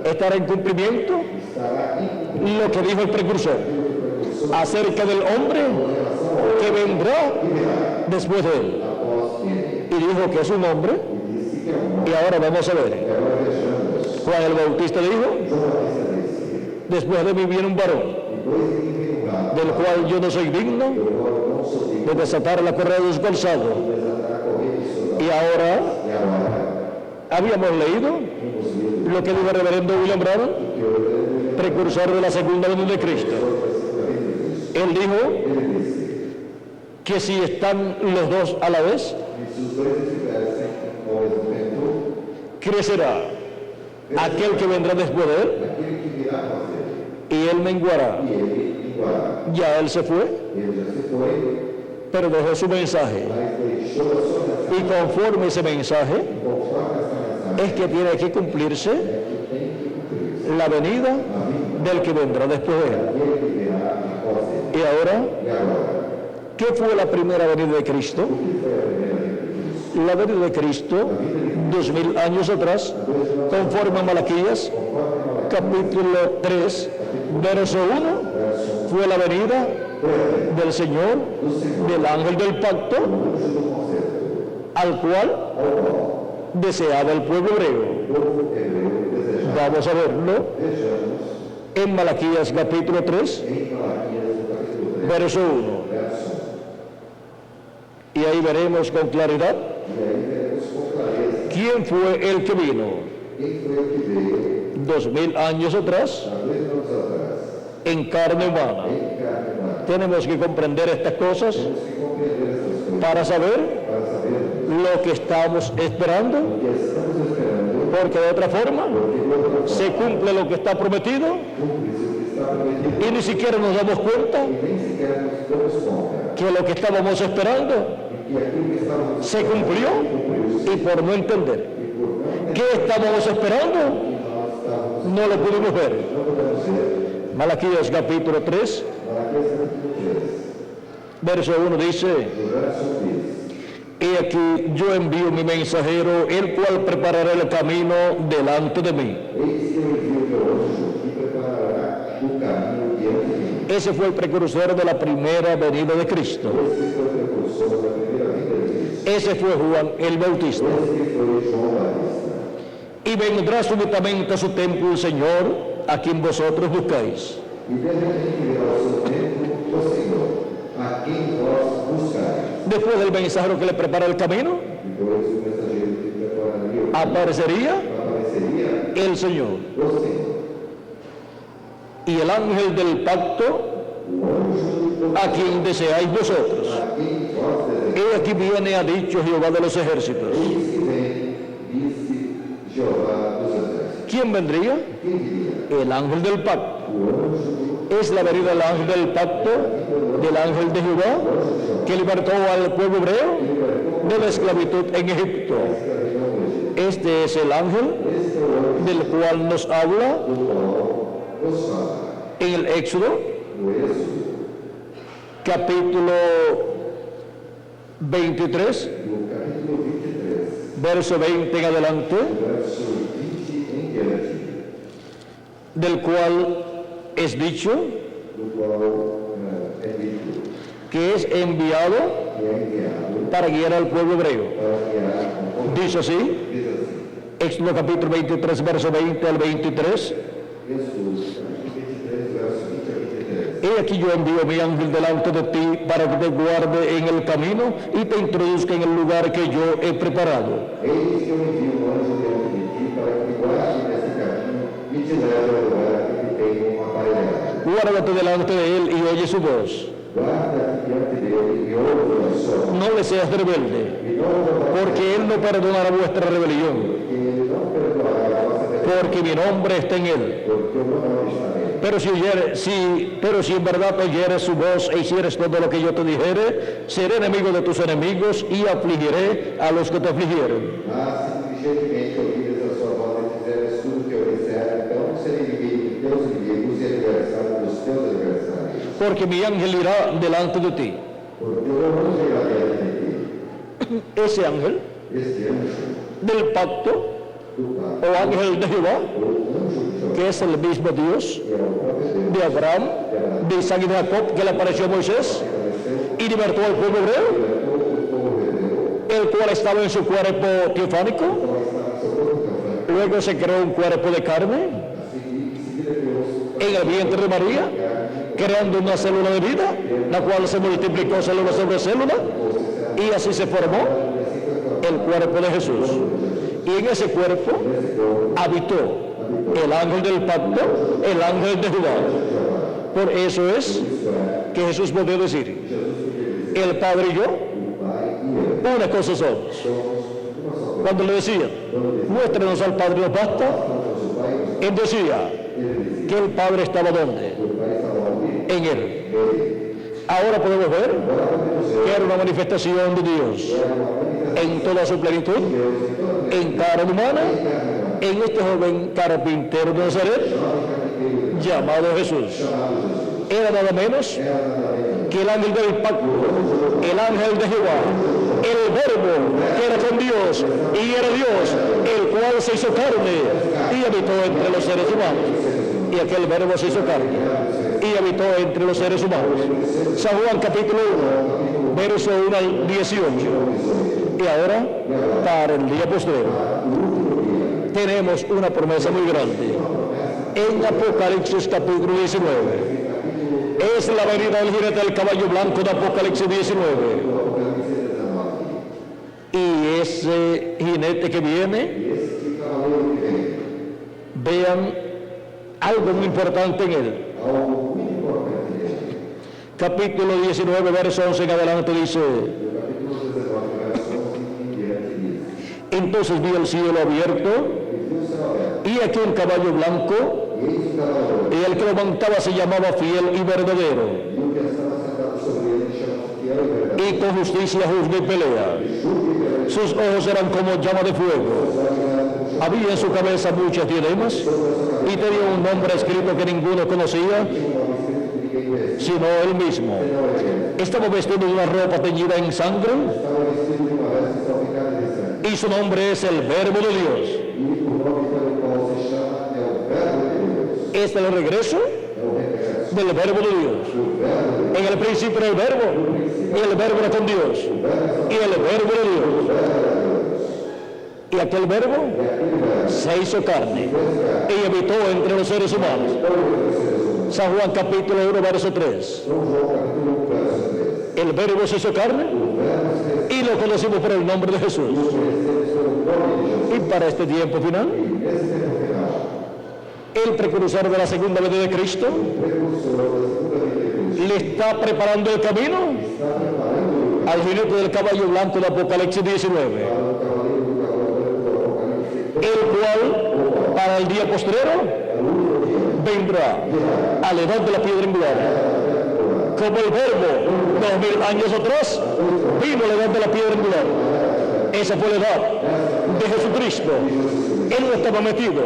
Estará en cumplimiento lo que dijo el precursor acerca del hombre que vendrá después de él. Y dijo que es un hombre, y ahora vamos a ver. Juan el Bautista dijo: después de mí viene un varón, del cual yo no soy digno de desatar la correa de su calzado. Y ahora habíamos leído lo que dijo el reverendo William Branham, precursor de la segunda venida de Cristo. Él dijo que si están los dos a la vez, crecerá aquel que vendrá después de él y él menguará. Ya él se fue, pero dejó su mensaje. Y conforme ese mensaje es que tiene que cumplirse la venida del que vendrá después de él. Y ahora, ¿qué fue la primera venida de Cristo? La venida de Cristo, 2000 años atrás, conforme a Malaquías, capítulo 3, verso 1, fue la venida del Señor, del ángel del pacto, al cual deseaba el pueblo hebreo. Vamos a verlo en Malaquías capítulo 3, verso 1. Y ahí veremos con claridad quién fue el que vino 2000 años atrás en carne humana. Tenemos que comprender estas cosas para saber lo que estamos esperando porque de otra forma se cumple lo que está prometido y ni siquiera nos damos cuenta que lo que estábamos esperando se cumplió y por no entender qué estábamos esperando no lo pudimos ver. Malaquías capítulo 3, verso 1 dice: He aquí yo envío mi mensajero, el cual preparará el camino delante de mí. Ese fue el precursor de la primera venida de Cristo. Ese fue Juan el Bautista. Y vendrá súbitamente a su templo el Señor, a quien vosotros buscáis. Después del mensajero que le prepara el camino, aparecería el Señor. Y el ángel del pacto, a quien deseáis vosotros. He aquí viene, ha dicho Jehová de los ejércitos. ¿Quién vendría? El ángel del pacto. Es la venida del ángel del pacto, del ángel de Jehová, que libertó al pueblo hebreo de la esclavitud en Egipto. Este es el ángel del cual nos habla en el Éxodo, capítulo 23, verso 20 en adelante, del cual es dicho que es enviado para guiar al pueblo hebreo. Dice así, Éxodo capítulo 23, verso 20 al 23. He aquí yo envío mi ángel delante de ti para que te guarde en el camino y te introduzca en el lugar que yo he preparado. Guárdate delante de él y oye su voz. No le seas rebelde, porque él no perdonará vuestra rebelión, porque mi nombre está en él. Pero si en verdad oyeres su voz e hicieres todo lo que yo te dijere, seré enemigo de tus enemigos y afligiré a los que te afligieren. Porque mi ángel irá delante de ti. Ese ángel del pacto o ángel de Jehová, que es el mismo Dios de Abraham, de Isaac y de Jacob, que le apareció a Moisés y libertó al pueblo hebreo, el cual estaba en su cuerpo teofánico, luego se creó un cuerpo de carne en el vientre de María, creando una célula de vida, la cual se multiplicó célula sobre célula, y así se formó el cuerpo de Jesús. Y en ese cuerpo habitó el ángel del pacto, el ángel de Jehová. Por eso es que Jesús podía decir: el Padre y yo, una cosa somos. Cuando le decía, muéstrenos al Padre, nos basta, él decía que el Padre estaba ¿dónde? En él. Ahora podemos ver que era una manifestación de Dios en toda su plenitud, en carne humana, en este joven carpintero de Nazaret llamado Jesús. Era nada menos que el ángel del pacto, el ángel de Jehová, el verbo que era con Dios y era Dios, el cual se hizo carne y habitó entre los seres humanos. Y aquel verbo se hizo carne y habitó entre los seres humanos. San Juan capítulo 1, verso 1 al 18. Y ahora, para el día postrero, tenemos una promesa muy grande. En Apocalipsis capítulo 19. Es la venida del jinete del caballo blanco de Apocalipsis 19. Y ese jinete que viene, vean algo muy importante en él. Capítulo 19, verso 11 en adelante dice: entonces vi el cielo abierto Y aquí un caballo blanco, e eis um cavalo branco, y el que lo montaba se llamaba Fiel y Verdadero, e o que estava sentado sobre ele chama-se Fiel e Verdadeiro, y con justicia juzga y pelea. Sus ojos eran como llama de fuego. Había en su cabeza muchas diademas, y tenía un nombre escrito que ninguno conocía, sino él mismo. Estaba vestido de una ropa teñida en sangre, estava vestido de uma veste salpicada de sangue, y su nombre es el Verbo de Dios. e o nome pelo qual se chama é o Verbo de Deus, Es el regreso é o regresso del Verbo de Dios. do Verbo de Deus, En el principio era el Verbo, y el Verbo era con Dios, y el Verbo de Dios. Y aquel Verbo se hizo carne y habitó entre los seres humanos. San Juan capítulo 1, verso 3. São João capítulo 1, verso 3. El Verbo se hizo carne y lo conocimos por el nombre de Jesús. Y para este tiempo final, Nesse tempo final, el precursor de la segunda venida de Cristo o precursor da segunda vinda de Cristo le está preparando el camino está preparando al jinete del caballo blanco de Apocalipsis 19, para o cavaleiro do cavalo branco do Apocalipse, el cual para el día postrero vendrá a la edad de la piedra angular. Como el Verbo 2000 años atrás vino a la edad de la piedra angular. Esa fue la edad de Jesucristo. Él no estaba metido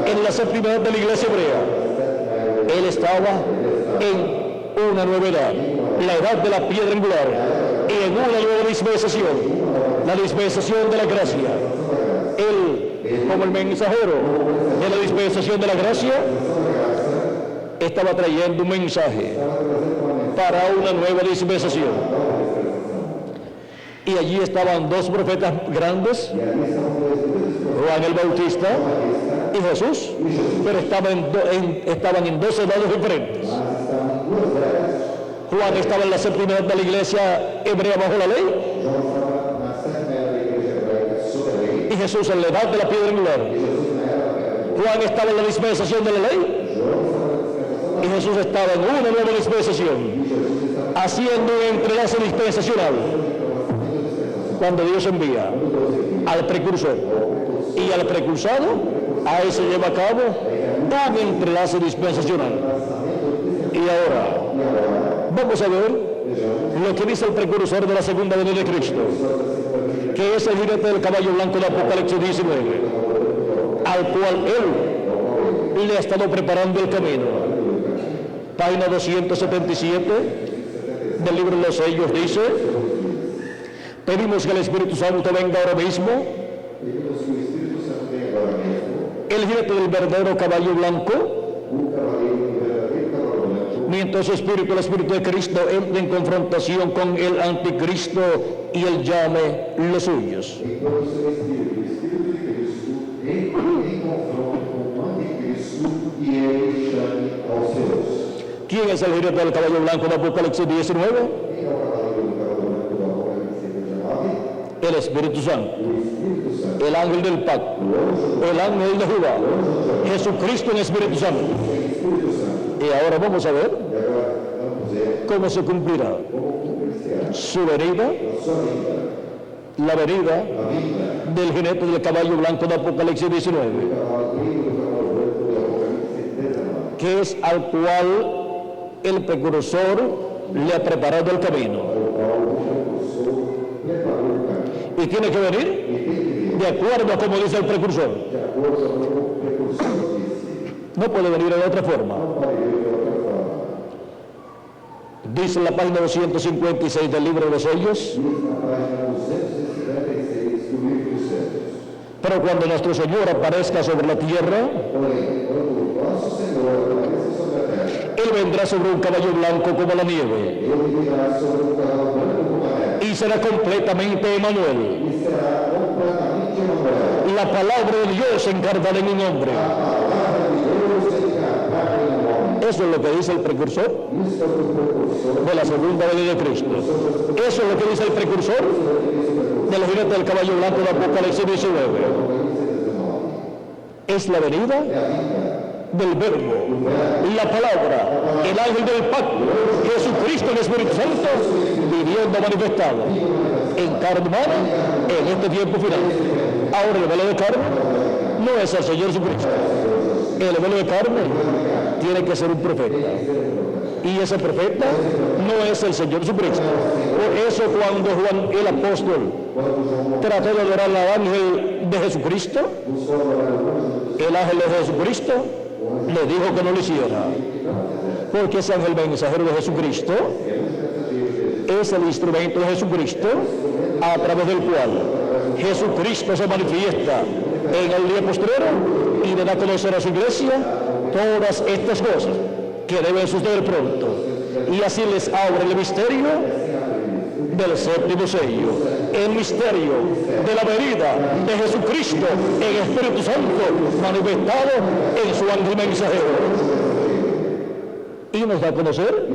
en la séptima edad de la iglesia hebrea. Él estaba en una nueva edad, la edad de la piedra angular, y en una nueva dispensación, la dispensación de la gracia. Él, como el mensajero de la dispensación de la gracia, estaba trayendo un mensaje para una nueva dispensación. Y allí estaban dos profetas grandes, Juan el Bautista y Jesús, pero estaban en dos edades diferentes. Juan estaba en la séptima edad de la iglesia hebrea bajo la ley, na sétima era da igreja hebraica sob a lei, y Jesús en la edad de la piedra angular. Juan estaba en la dispensación de la ley, y Jesús estaba en una nueva dispensación, haciendo un entrelace dispensacional. Cuando Dios envía al precursor y al precursado, a él se lleva a cabo un entrelace dispensacional. Y ahora vamos a ver lo que dice el precursor de la segunda venida de Cristo, que es el jinete del caballo blanco de Apocalipsis 19, al cual él le ha estado preparando el camino. Página 277 del libro de los sellos dice: pedimos que el Espíritu Santo venga ahora mismo, pedimos que o Espírito Santo venha agora mesmo, el jinete del verdadero caballo blanco, o cavaleiro do verdadeiro cavalo branco, mientras el Espíritu de Cristo entre en confrontación con el anticristo y él llame los suyos. enquanto o seu Espírito, o Espírito de Cristo, entre em confronto com o anticristo e ele chame aos seus. ¿Quién es el jinete del caballo blanco de Apocalipsis 19? Quem é o cavaleiro do cavalo branco do Apocalipse 19? El Espíritu Santo, O Espírito Santo, el ángel del pacto, el ángel de Jehová, Jesucristo en Espíritu Santo. o Espírito Santo. Y ahora vamos a ver E agora vamos ver cómo se cumplirá como cumpre-se-á su venida, a sua vinda, la venida a vinda del jinete del caballo blanco de Apocalipsis 19, do cavaleiro do cavalo branco do Apocalipse 19, que es al cual el precursor le ha preparado el camino. ao qual o precursor preparou o caminho. Y tiene que venir E tem que vir de acuerdo a como dice el precursor. de acordo com o que o precursor disse. No puede venir de otra forma. Não pode vir de outra forma. Dice en la página 256 del libro de los sellos: Diz na página 256 do livro dos Céus. pero cuando nuestro Señor aparezca sobre la tierra, Porém, quando o nosso Senhor apareça sobre a terra, Él vendrá sobre un caballo blanco como la nieve, ele virá sobre um cavalo branco como a neve y será completamente Emmanuel, e será completamente Emanuel. la palabra de Dios encarnada en un hombre. A palavra de Deus encarnada em um homem. Eso es lo que dice el precursor Isso é o que o precursor, de la segunda venida de Cristo. Eso es lo que dice el precursor del jinete del caballo blanco de Apocalipsis 19. Es la venida del Verbo, la palabra, el ángel del pacto, Jesucristo en Espíritu Santo, viviendo manifestado en carne humana en este tiempo final. Ahora el velo de carne no es el Señor Jesucristo. El velo de carne tiene que ser un profeta. Y ese profeta no es el Señor Jesucristo. Por eso cuando Juan el apóstol trató de adorar al ángel de Jesucristo, el ángel de Jesucristo le dijo que no lo hiciera. Porque ese ángel mensajero de Jesucristo es el instrumento de Jesucristo a través del cual Jesucristo se manifiesta en el día postrero y le da a conocer a su iglesia todas estas cosas que deben suceder pronto. Y así les abre el misterio del séptimo sello, el misterio de la venida de Jesucristo en Espíritu Santo manifestado en su ángel mensajero. Y nos da a conocer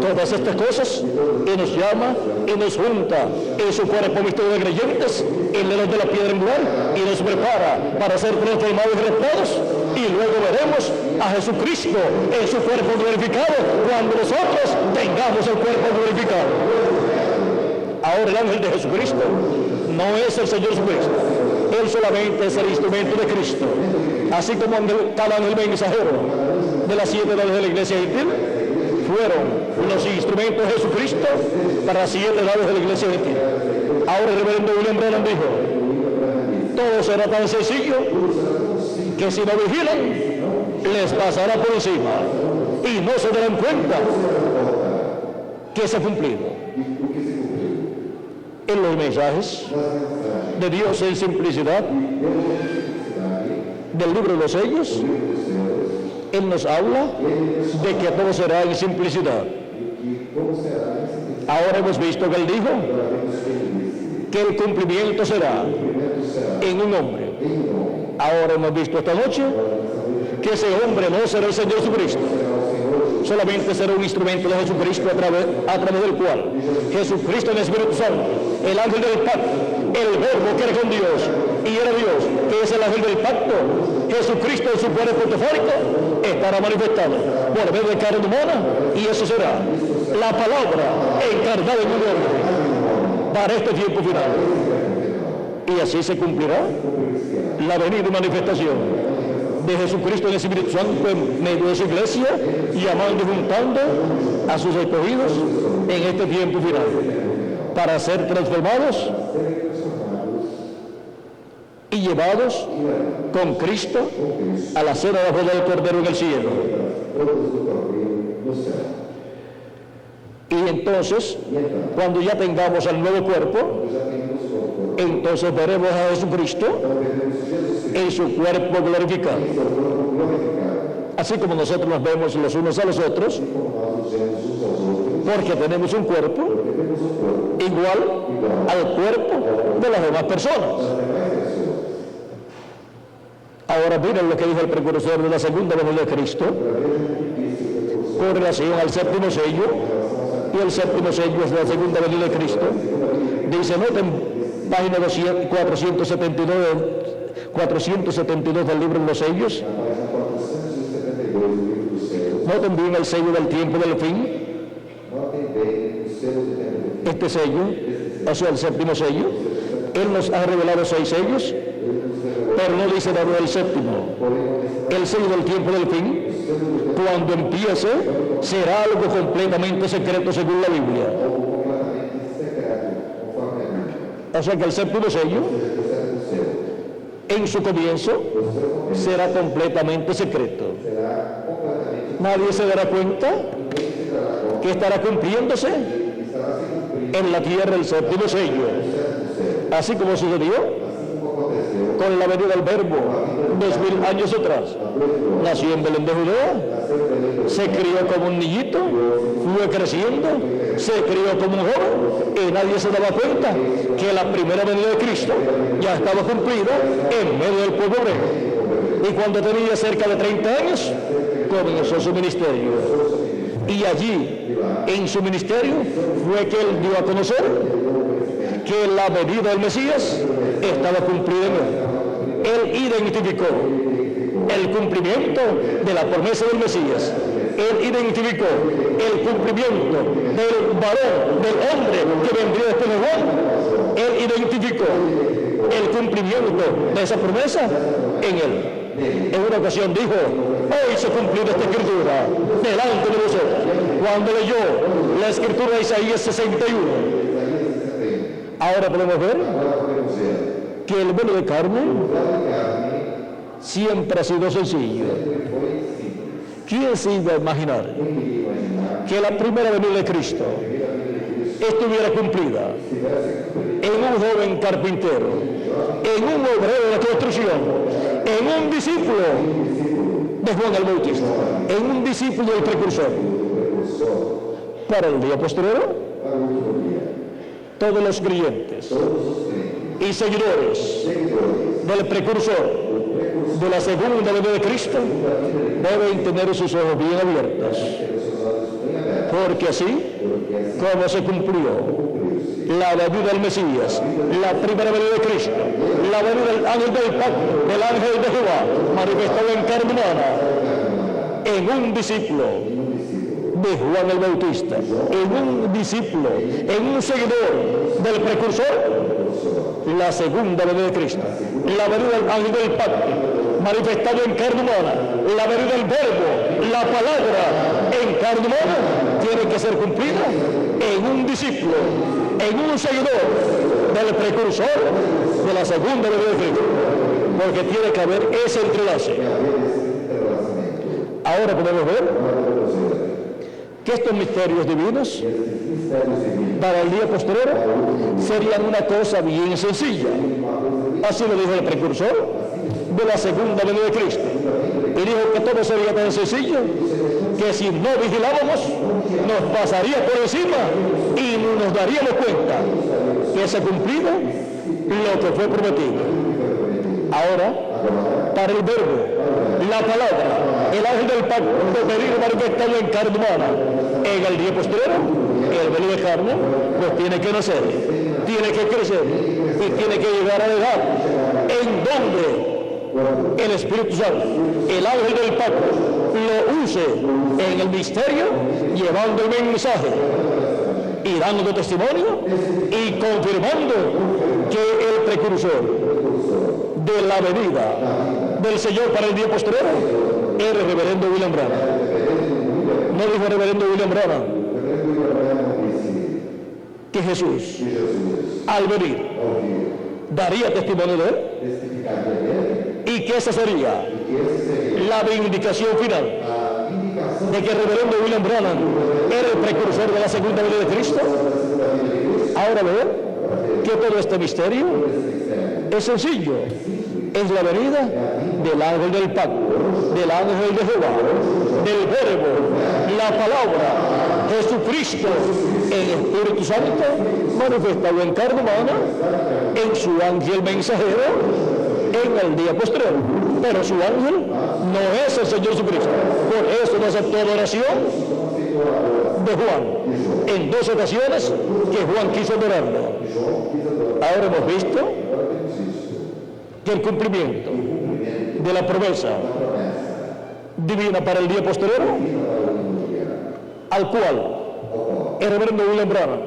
todas estas cosas y nos llama y nos junta en su cuerpo misterio de creyentes en el de la piedra angular y nos prepara para ser transformados y restaurados, y luego veremos a Jesucristo en su cuerpo glorificado cuando nosotros tengamos el cuerpo glorificado. Ahora el ángel de Jesucristo no es el Señor Jesucristo, él solamente es el instrumento de Cristo, así como cada ángel mensajero de las 7 edades de la iglesia gentil fueron los instrumentos de Jesucristo para las 7 edades de la iglesia gentil. Ahora el reverendo William Branham dijo, todo será tan sencillo que si no vigilan les pasará por encima y no se darán cuenta que se ha cumplido. En los mensajes de Dios en simplicidad del libro de los sellos, Él nos habla de que todo será en simplicidad. Ahora hemos visto que Él dijo que el cumplimiento será en un hombre. Ahora hemos visto esta noche que ese hombre no será el Señor Jesucristo, solamente será un instrumento de Jesucristo a través del cual Jesucristo en el Espíritu Santo, el ángel del pacto, el verbo que era con Dios y era Dios, que es el ángel del pacto, Jesucristo en su cuerpo teofánico estará manifestado por medio de carne humana, y eso será la palabra encarnada en un hombre para este tiempo final. Y así se cumplirá la venida y manifestación de Jesucristo en el Espíritu Santo en medio de su iglesia, llamando y juntando a sus escogidos en este tiempo final para ser transformados y llevados con Cristo a la cena de la boda del Cordero en el cielo. Y entonces, cuando ya tengamos el nuevo cuerpo, entonces veremos a Jesucristo en su cuerpo glorificado. Así como nosotros nos vemos los unos a los otros, porque tenemos un cuerpo igual al cuerpo de las demás personas. Ahora miren lo que dijo el precursor de la segunda venida de Cristo con relación al séptimo sello, y el séptimo sello es la segunda venida de Cristo. Dice, noten página 472 del libro de los sellos. Noten bien el sello del tiempo del fin. Este sello, o sea, el séptimo sello, Él nos ha revelado 6 sellos, pero no dice nada del séptimo. El sello del tiempo del fin, cuando empiece, será algo completamente secreto según la Biblia. O sea que el séptimo sello, en su comienzo, será completamente secreto. Nadie se dará cuenta que estará cumpliéndose en la tierra el séptimo sello. Así como sucedió con la venida del Verbo 2000 años atrás. Nació en Belén de Judea, se crió como un niñito, fue creciendo, se crió como un joven, y nadie se daba cuenta que la primera venida de Cristo ya estaba cumplida en medio del pueblo hebreo. Y cuando tenía cerca de 30 años, comenzó su ministerio. Y allí, en su ministerio, fue que él dio a conocer que la venida del Mesías estaba cumplida en él. Él identificó el cumplimiento de la promesa del Mesías. Él identificó el cumplimiento del varón, del hombre que vendría después de Juan. Él identificó el cumplimiento de esa promesa en él. En una ocasión dijo, hoy se cumplió esta escritura delante de vosotros. Cuando leyó la escritura de Isaías 61, ahora podemos ver que el velo de carne siempre ha sido sencillo. ¿Quién se iba a imaginar que la primera venida de Cristo estuviera cumplida en un joven carpintero, en un obrero de la construcción, en un discípulo de Juan el Bautista, en un discípulo del precursor? Para el día posterior, todos los creyentes y seguidores del precursor de la segunda venida de Cristo deben tener sus ojos bien abiertos, porque así como se cumplió la venida del Mesías, la primera venida de Cristo, la venida del ángel del pacto, del ángel de Jehová manifestado en carne humana, en un discípulo de Juan el Bautista, en un discípulo, en un seguidor del precursor, la segunda venida de Cristo, la venida del ángel del pacto manifestado en carne humana, la venida del verbo, la palabra en carne humana, tiene que ser cumplida en un discípulo, en un seguidor del precursor de la segunda venida de Cristo, porque tiene que haber ese entrelace. Ahora podemos ver que estos misterios divinos para el día posterior serían una cosa bien sencilla. Así lo dijo el precursor de la segunda venida de Cristo, y dijo que todo sería tan sencillo que si no vigilábamos nos pasaría por encima y no nos daríamos cuenta que se cumplido lo que fue prometido. Ahora, para el verbo, la palabra, el ángel del pacto venido manifestado en carne humana, en el día posterior, el velo de carne, pues tiene que nacer, tiene que crecer y tiene que llegar a la edad en donde el Espíritu Santo, el ángel del pacto, lo use en el misterio, llevando el mensaje y dando testimonio y confirmando que el precursor de la venida del Señor para el día posterior era el reverendo William Branham. No dijo el reverendo William Branham que Jesús, al venir, daría testimonio de él, y que esa sería la vindicación final de que el reverendo William Branham era el precursor de la segunda venida de Cristo. Ahora ven que todo este misterio es sencillo. Es la venida del ángel del pacto, del ángel de Jehová, del verbo, la palabra, Jesucristo, el Espíritu Santo, manifestado en carne humana, en su ángel mensajero, en el día posterior. Pero su ángel no es el Señor Jesucristo. Por eso no aceptó la oración de Juan en 2 ocasiones que Juan quiso adorarlo. Ahora hemos visto que el cumplimiento de la promesa divina para el día posterior, al cual el reverendo William Branham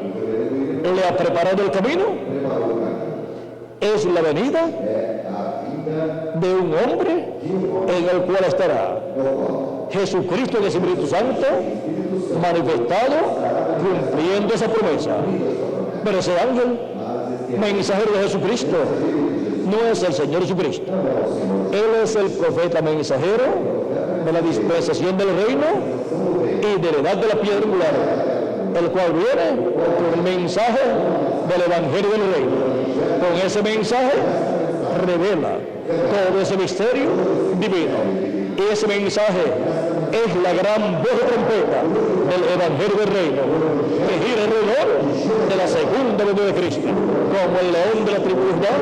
le ha preparado el camino, es la venida de un hombre en el cual estará Jesucristo, el Espíritu Santo, manifestado, cumpliendo esa promesa. Pero ese ángel mensajero de Jesucristo no es el Señor Jesucristo. Él es el profeta mensajero de la dispensación del reino y de la edad de la piedra angular, el cual viene con el mensaje del Evangelio del reino. Con ese mensaje revela todo ese misterio divino. Y ese mensaje es la gran voz de trompeta del Evangelio del reino, que gira alrededor de la segunda venida de Cristo, como el león de la tribu de Judá,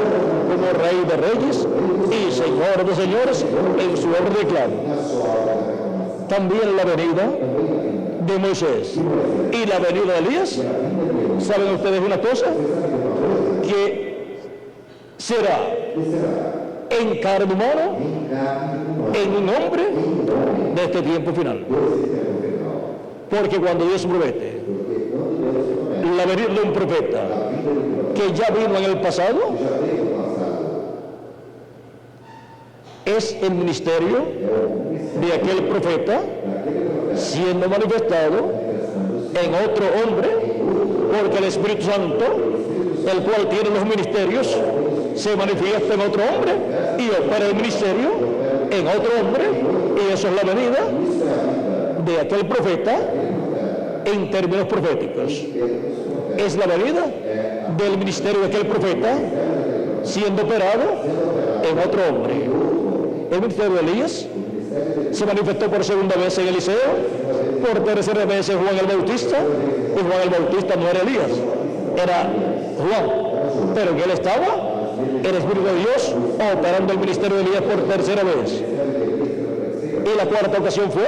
como rey de reyes y señor de señores en su orden de clan. También la venida de Moisés y la venida de Elías. ¿Saben ustedes una cosa? Que será en carne humana, en un hombre de este tiempo final. Porque cuando Dios promete la venida de un profeta que ya vino en el pasado, es el ministerio de aquel profeta siendo manifestado en otro hombre, porque el Espíritu Santo, el cual tiene los ministerios, se manifiesta en otro hombre y opera el ministerio en otro hombre, y eso es la venida de aquel profeta en términos proféticos. Es la venida del ministerio de aquel profeta siendo operado en otro hombre. El ministerio de Elías se manifestó por segunda vez en Eliseo, por tercera vez en Juan el Bautista, y Juan el Bautista no era Elías, era Juan, pero en él estaba el Espíritu de Dios operando el ministerio de Elías por tercera vez. Y la cuarta ocasión fue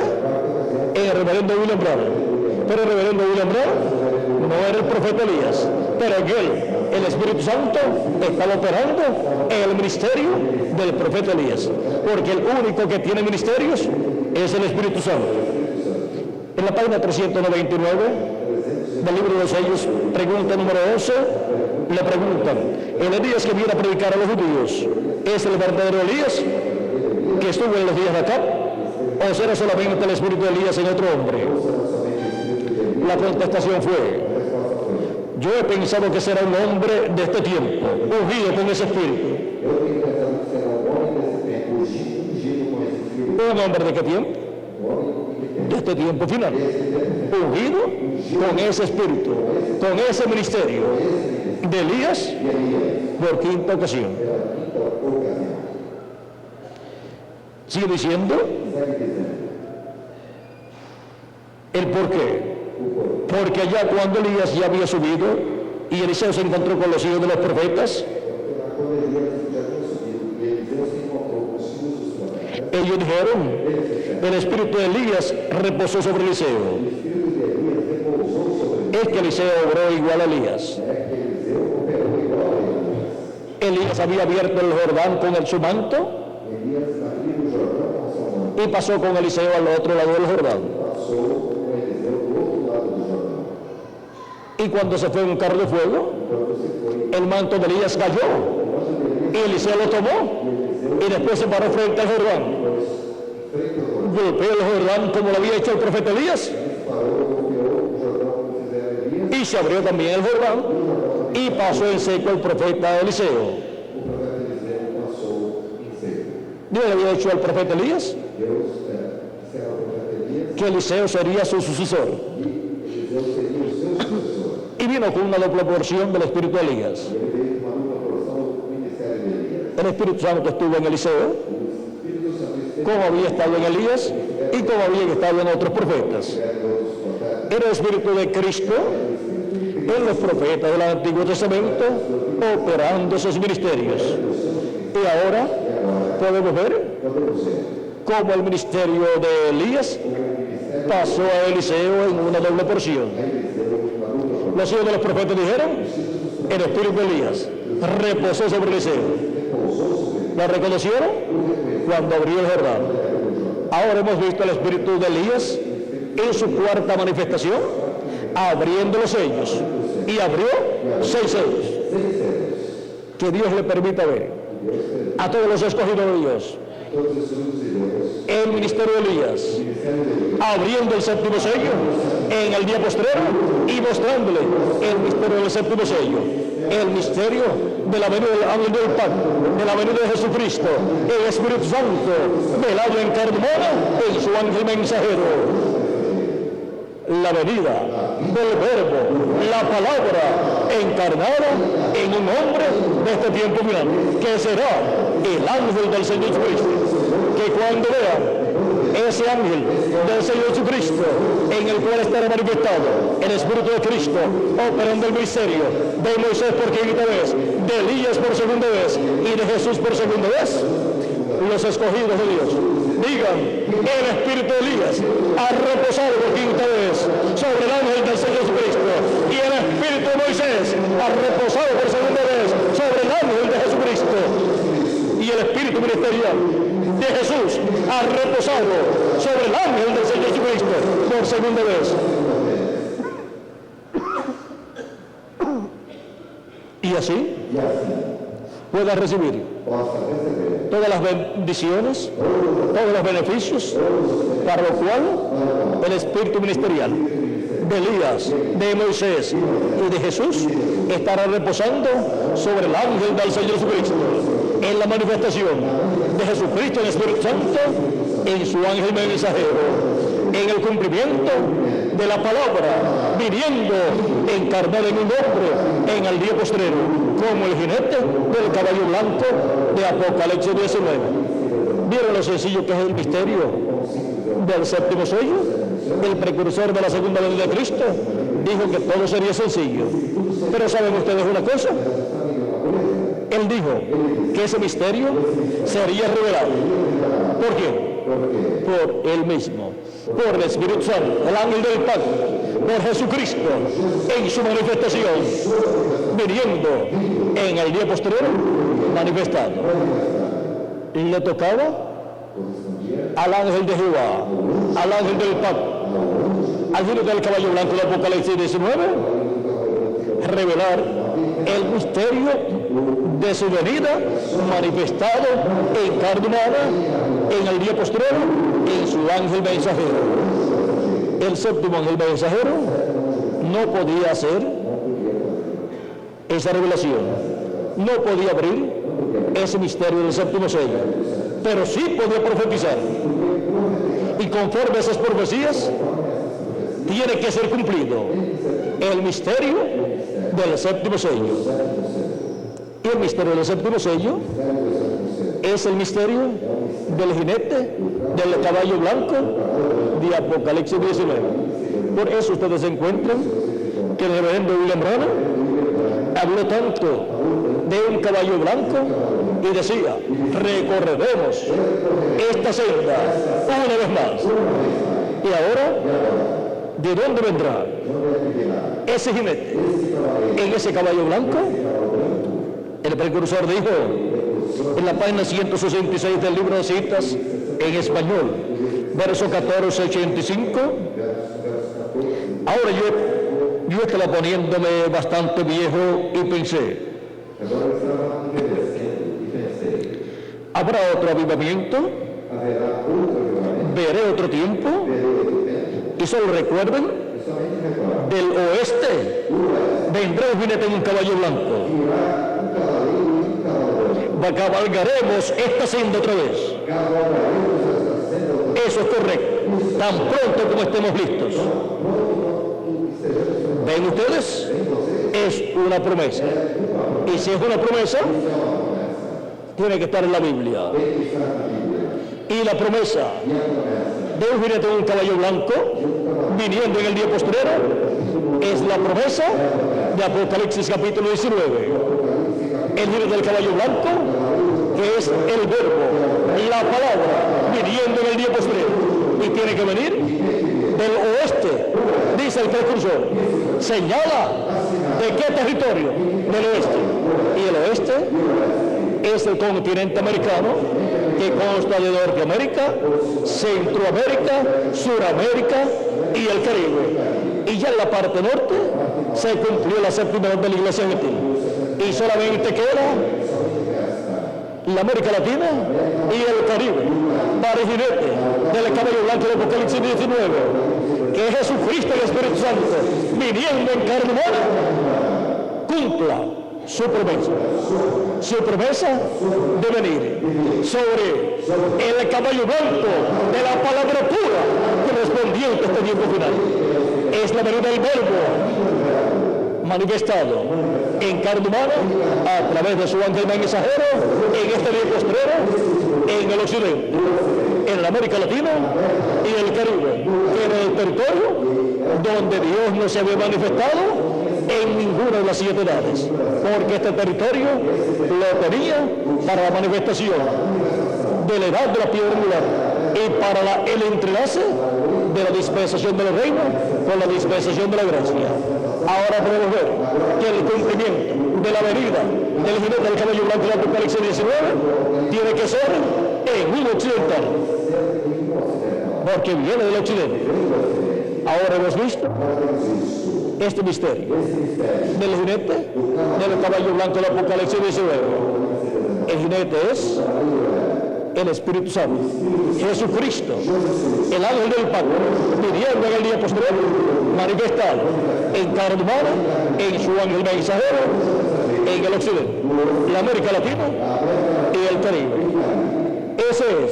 en el reverendo William Branham, pero el reverendo William Branham no era el profeta Elías, pero en él el Espíritu Santo estaba operando en el ministerio del profeta Elías, porque el único que tiene ministerios es el Espíritu Santo. En la página 399 del libro de los sellos, pregunta número 11, le preguntan: el Elías que viene a predicar a los judíos, ¿es el verdadero Elías que estuvo en los días de Acab, o será solamente el espíritu de Elías en otro hombre? La contestación fue: yo he pensado que será un hombre de este tiempo, ungido con ese espíritu. ¿Un hombre de qué tiempo? De este tiempo final, ungido con ese espíritu, con ese ministerio de Elías por quinta ocasión. Sigue diciendo el por qué. Porque allá cuando Elías ya había subido y Eliseo se encontró con los hijos de los profetas, ellos dijeron: el espíritu de Elías reposó sobre Eliseo. Es que Eliseo obró igual a Elías. Elías había abierto el Jordán con su manto y pasó con Eliseo al otro lado del Jordán. Y cuando se fue en un carro de fuego, el manto de Elías cayó y Eliseo lo tomó y después se paró frente al Jordán. Golpeó el Jordán como lo había hecho el profeta Elías, y se abrió también el Jordán y pasó en seco el profeta Eliseo. Dios le había dicho al profeta Elías que Eliseo sería su sucesor, y vino con una doble porción del espíritu de Elías. El Espíritu Santo estuvo en Eliseo, como había estado en Elías y como había estado en otros profetas. Era el Espíritu de Cristo en los profetas del Antiguo Testamento, operando sus ministerios. Y ahora podemos ver cómo el ministerio de Elías pasó a Eliseo en una doble porción. Los hijos de los profetas dijeron: el espíritu de Elías reposó sobre Eliseo. ¿Lo reconocieron? Cuando abrió el Jordán. Ahora hemos visto el espíritu de Elías en su cuarta manifestación, abriendo los sellos, y abrió 6 sellos. Que Dios le permita ver a todos los escogidos de Dios el ministerio de Elías abriendo el séptimo sello en el día postrero y mostrándole el misterio del séptimo sello, el misterio de la venida del ángel del pacto, de la venida de Jesucristo, el Espíritu Santo velado en carne humana en su ángel mensajero. La venida del Verbo, la palabra encarnada en un hombre de este tiempo final, que será el ángel del Señor Jesucristo, que cuando vean ese ángel del Señor Jesucristo, en el cual estará manifestado el Espíritu de Cristo, operando el misterio de Moisés por quinta vez, de Elías por segunda vez y de Jesús por segunda vez, los escogidos de Dios digan: el espíritu de Elías ha reposado por quinta vez sobre el ángel del Señor Jesucristo, y el espíritu de Moisés ha reposado por segunda vez sobre el ángel de Jesucristo, y el espíritu ministerial de Jesús ha reposado sobre el ángel del Señor Jesucristo por segunda vez. Y así, pueda recibir possa receber todas las bendiciones, todos los beneficios, para lo cual el espíritu ministerial de Elías, de Moisés y de Jesús estará reposando sobre el ángel del Señor Jesucristo, en la manifestación de Jesucristo en el Espíritu Santo, en su ángel mensajero, en el cumplimiento de la palabra, viniendo encarnada en un hombre en el día postrero, como el jinete del caballo blanco de Apocalipsis 19. ¿Vieron lo sencillo que es el misterio del séptimo sello? El precursor de la segunda venida de Cristo dijo que todo sería sencillo. Pero ¿saben ustedes una cosa? Él dijo que ese misterio sería revelado. ¿Por quién? Por Él mismo, por el Espíritu Santo, el ángel del pacto, por Jesucristo, en su manifestación, viniendo en el día posterior, manifestado. Le tocaba al ángel de Jehová, al ángel del pacto, al jinete del caballo blanco de Apocalipsis 19, revelar el misterio de su venida manifestado en carne humana en el día posterior en su ángel mensajero. El séptimo ángel mensajero no podía hacer esa revelación, no podía abrir ese misterio del séptimo sello, pero sí podía profetizar, y conforme a esas profecías tiene que ser cumplido el misterio del séptimo sello. Y el misterio del séptimo sello es el misterio del jinete del caballo blanco de Apocalipsis 19. Por eso ustedes encuentran que el reverendo William Branham habló tanto de un caballo blanco y decía: recorreremos esta senda una vez más. Y ahora, ¿de dónde vendrá ese jinete en ese caballo blanco? El precursor dijo en la página 166 del libro de citas en español, verso 1485. Ahora yo estaba poniéndome bastante viejo y pensé: ¿habrá otro avivamiento? ¿Veré otro tiempo? Y solo recuerden, del oeste vendrá un jinete en un caballo blanco. Cabalgaremos esta senda otra vez. Eso es correcto, tan pronto como estemos listos. ¿Ven ustedes? Es una promesa. Y si es una promesa, tiene que estar en la Biblia. Y la promesa de un jinete en un caballo blanco viniendo en el día postrero es la promesa de Apocalipsis capítulo 19. El jinete del caballo blanco, que es el verbo, la palabra, viniendo en el día postrero, y tiene que venir del oeste, dice el precursor. Señala de qué territorio, del oeste. Y el oeste es el continente americano, que consta de Norteamérica, Centroamérica, Suramérica y el Caribe. Y ya en la parte norte se cumplió la séptima de la iglesia gentil. Y solamente queda la América Latina y el Caribe para el jinete del caballo blanco de Apocalipsis 19, que es Jesucristo y el Espíritu Santo viniendo en carne humana, cumpla su promesa de venir sobre el caballo blanco de la palabra pura correspondiente a este tiempo final. Es la venida del verbo manifestado en carne humana a través de su ángel mensajero en este día postrero en el occidente, en la América Latina y el Caribe, que era el territorio donde Dios no se había manifestado en ninguna de las 7 edades, porque este territorio lo tenía para la manifestación de la edad de la piedra angular y para el entrelace de la dispensación del reino con la dispensación de la gracia. Ahora podemos ver que el cumplimiento de la venida del jinete del caballo blanco de Apocalipsis 19 tiene que ser en un occidental, porque viene del occidente. Ahora hemos visto este misterio del jinete del caballo blanco de Apocalipsis 19. El jinete es el Espíritu Santo, Jesucristo, el ángel del pacto, viniendo en el día posterior, manifestado en carne humana, en su ángel mensajero, en el occidente, la América Latina y el Caribe. Ese es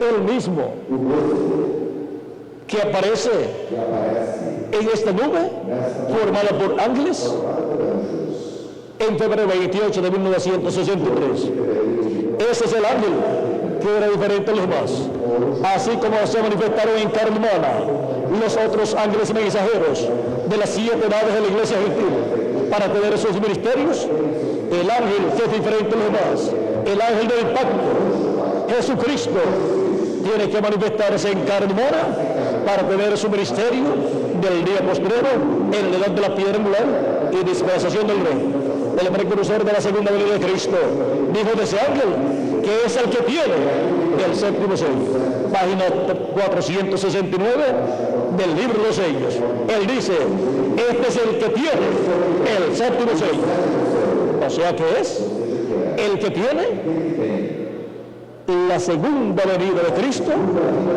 el mismo que aparece en esta nube formada por ángeles en febrero 28 de 1963. Ese es el ángel que era diferente a los demás. Así como se manifestaron en carne humana los otros ángeles mensajeros de las 7 edades de la iglesia gentil para tener esos ministerios, el ángel que es diferente a los demás, el ángel del pacto, Jesucristo, tiene que manifestarse en carne humana para tener su ministerio del día postrero en la edad de la piedra angular y dispensación del reino. El precursor de la segunda venida de Cristo dijo de ese ángel que es el que tiene el séptimo sello. Página 469 del libro de los sellos. Él dice, este es el que tiene el séptimo sello. O sea que es el que tiene la segunda venida de Cristo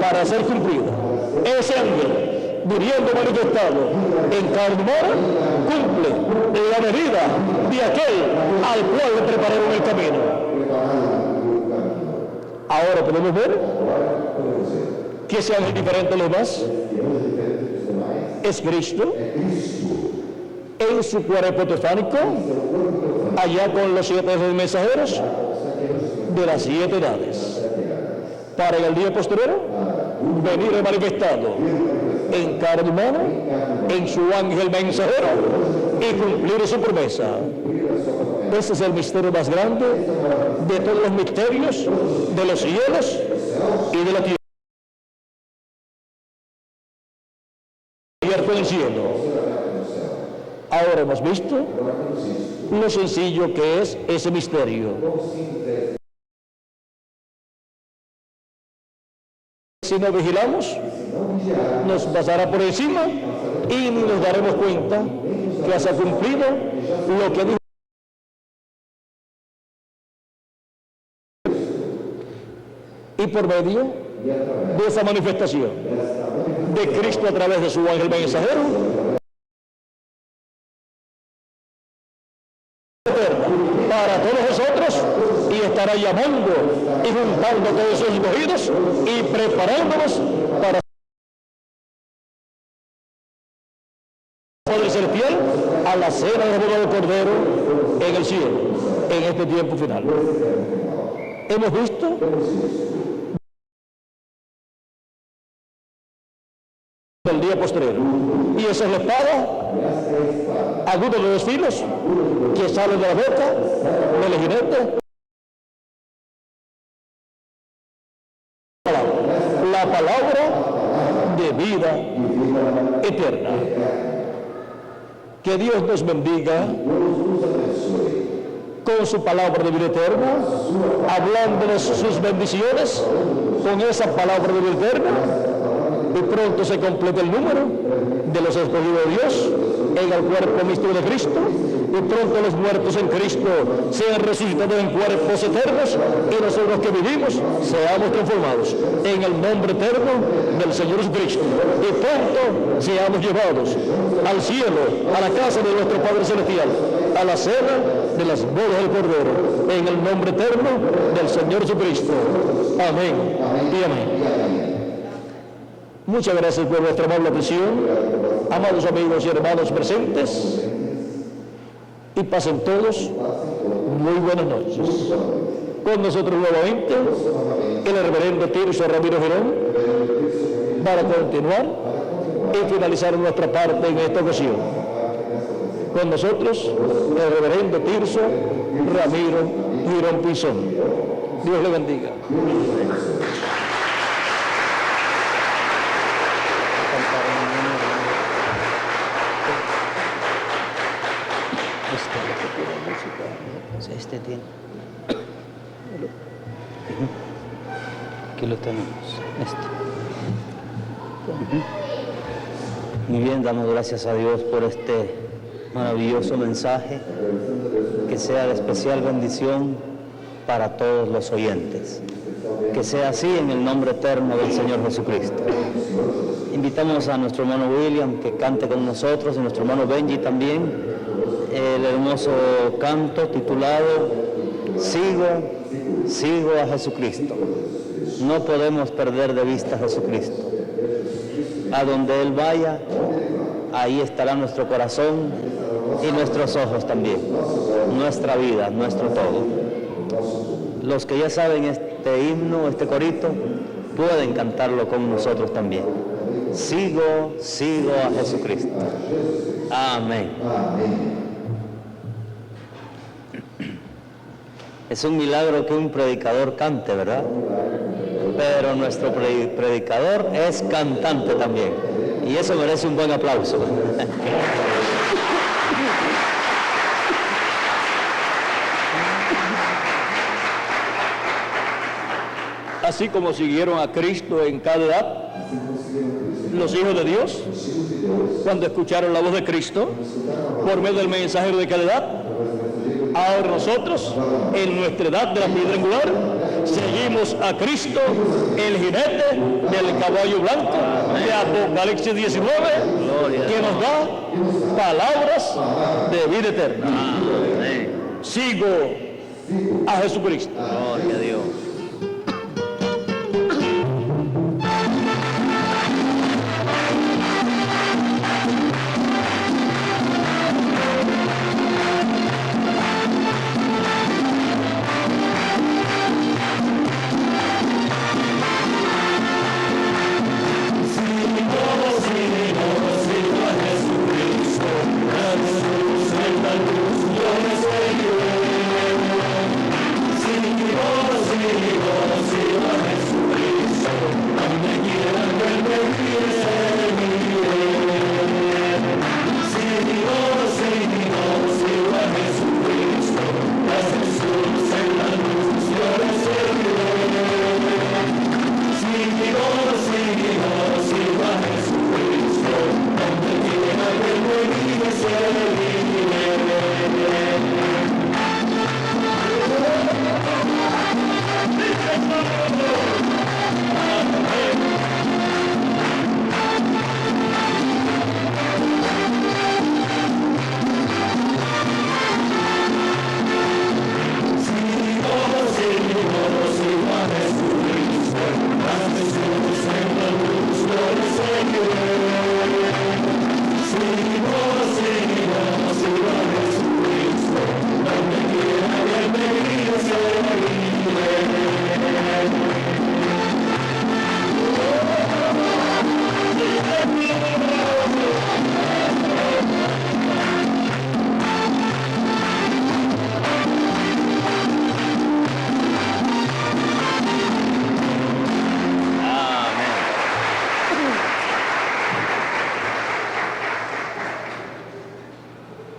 para ser cumplida. Ese ángel, viniendo manifestado en carne humana, cumple la venida de aquel al cual le prepararon el camino. Ahora podemos ver que ese ángel diferente a los demás es Cristo en su cuerpo teofánico, allá con los 7 mensajeros de las 7 edades, para en el día posterior venir manifestado en carne humana, en su ángel mensajero y cumplir su promesa. Ese es el misterio más grande de todos los misterios de los cielos y de la tierra. En el cielo. Ahora hemos visto lo sencillo que es ese misterio. Si no vigilamos, nos pasará por encima y ni nos daremos cuenta que se ha cumplido lo que dijo. Y por medio de esa manifestación de Cristo a través de su ángel mensajero, para todos nosotros, y estará llamando y juntando a todos esos escogidos y preparándonos para poder ser fiel a la cena de la boda del Cordero en el cielo, en este tiempo final. Hemos visto el día postrero, y esa es la espada aguda de 2 filos que sale de la boca del jinete. La palabra de vida eterna. Que Dios nos bendiga con su palabra de vida eterna, hablándonos sus bendiciones con esa palabra de vida eterna, y pronto se completa el número de los escogidos de Dios en el cuerpo místico de Cristo, y pronto los muertos en Cristo sean resucitados en cuerpos eternos, y nosotros que vivimos seamos transformados en el nombre eterno del Señor Jesucristo, y pronto seamos llevados al cielo, a la casa de nuestro Padre Celestial, a la cena de las bodas del Cordero, en el nombre eterno del Señor Jesucristo. Amén y amén. Muchas gracias por vuestra amable atención, amados amigos y hermanos presentes, y pasen todos muy buenas noches. Con nosotros nuevamente el reverendo Tirso Ramiro Girón para continuar y finalizar nuestra parte en esta ocasión. Con nosotros el reverendo Tirso Ramiro Girón Pinzón. Dios le bendiga. Este tiene. Aquí lo tenemos. Muy bien, damos gracias a Dios por este maravilloso mensaje que sea de especial bendición para todos los oyentes. Que sea así en el nombre eterno del Señor Jesucristo. Invitamos a nuestro hermano William que cante con nosotros y nuestro hermano Benji también el hermoso canto titulado Sigo a Jesucristo. No podemos perder de vista a Jesucristo. A donde Él vaya, ahí estará nuestro corazón y nuestros ojos también, nuestra vida, nuestro todo. Los que ya saben este himno, este corito, pueden cantarlo con nosotros también. Sigo a Jesucristo. Amén. Es un milagro que un predicador cante, ¿verdad? Pero nuestro predicador es cantante también. Y eso merece un buen aplauso. Así como siguieron a Cristo en cada edad, los hijos de Dios, cuando escucharon la voz de Cristo, por medio del mensajero de cada edad, ahora nosotros, en nuestra edad de la piedra angular, seguimos a Cristo, el jinete del caballo blanco de Apocalipsis 19, que nos da palabras de vida eterna. Sigo a Jesucristo. Gloria a Dios.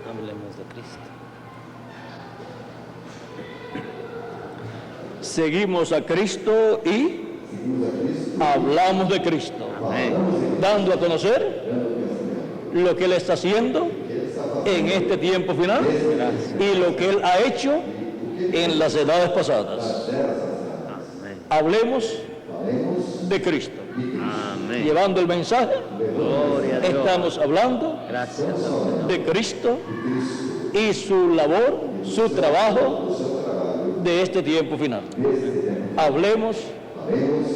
Hablemos de Cristo. Seguimos a Cristo y hablamos de Cristo, dando a conocer lo que Él está haciendo en este tiempo final y lo que Él ha hecho en las edades pasadas. Hablemos de Cristo. Amén. Llevando el mensaje, Gloria a Dios. estamos hablando Gracias. de Cristo y su labor, su trabajo de este tiempo final. Hablemos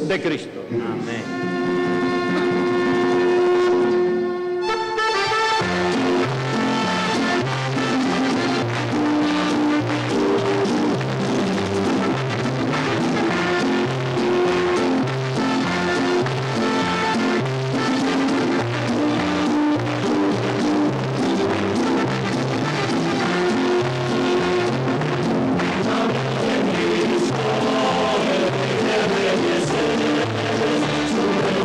de Cristo. Amén. Jesús.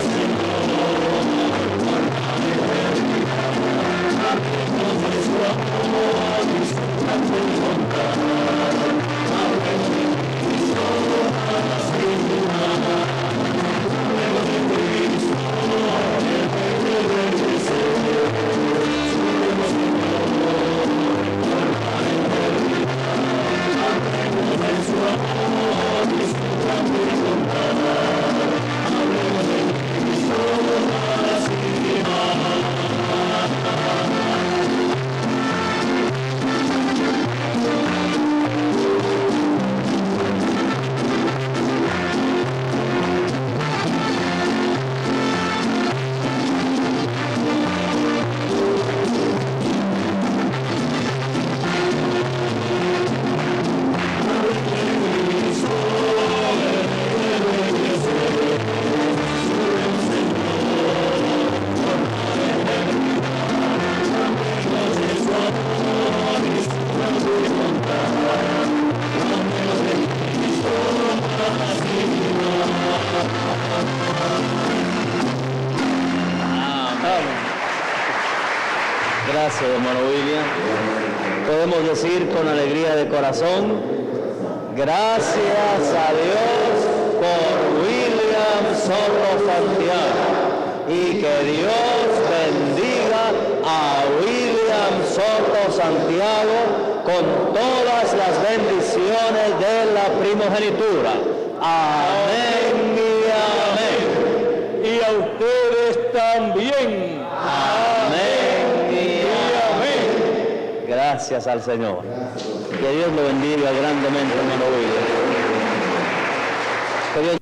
Gracias, hermano William. Podemos decir con alegría de corazón, gracias a Dios por William Soto Santiago, y que Dios bendiga a William Soto Santiago con todas las bendiciones de la primogenitura. Amén y amén. Y a ustedes también. Amén y amén. Gracias al Señor. Que Dios lo bendiga grandemente, hermano William. Que Dios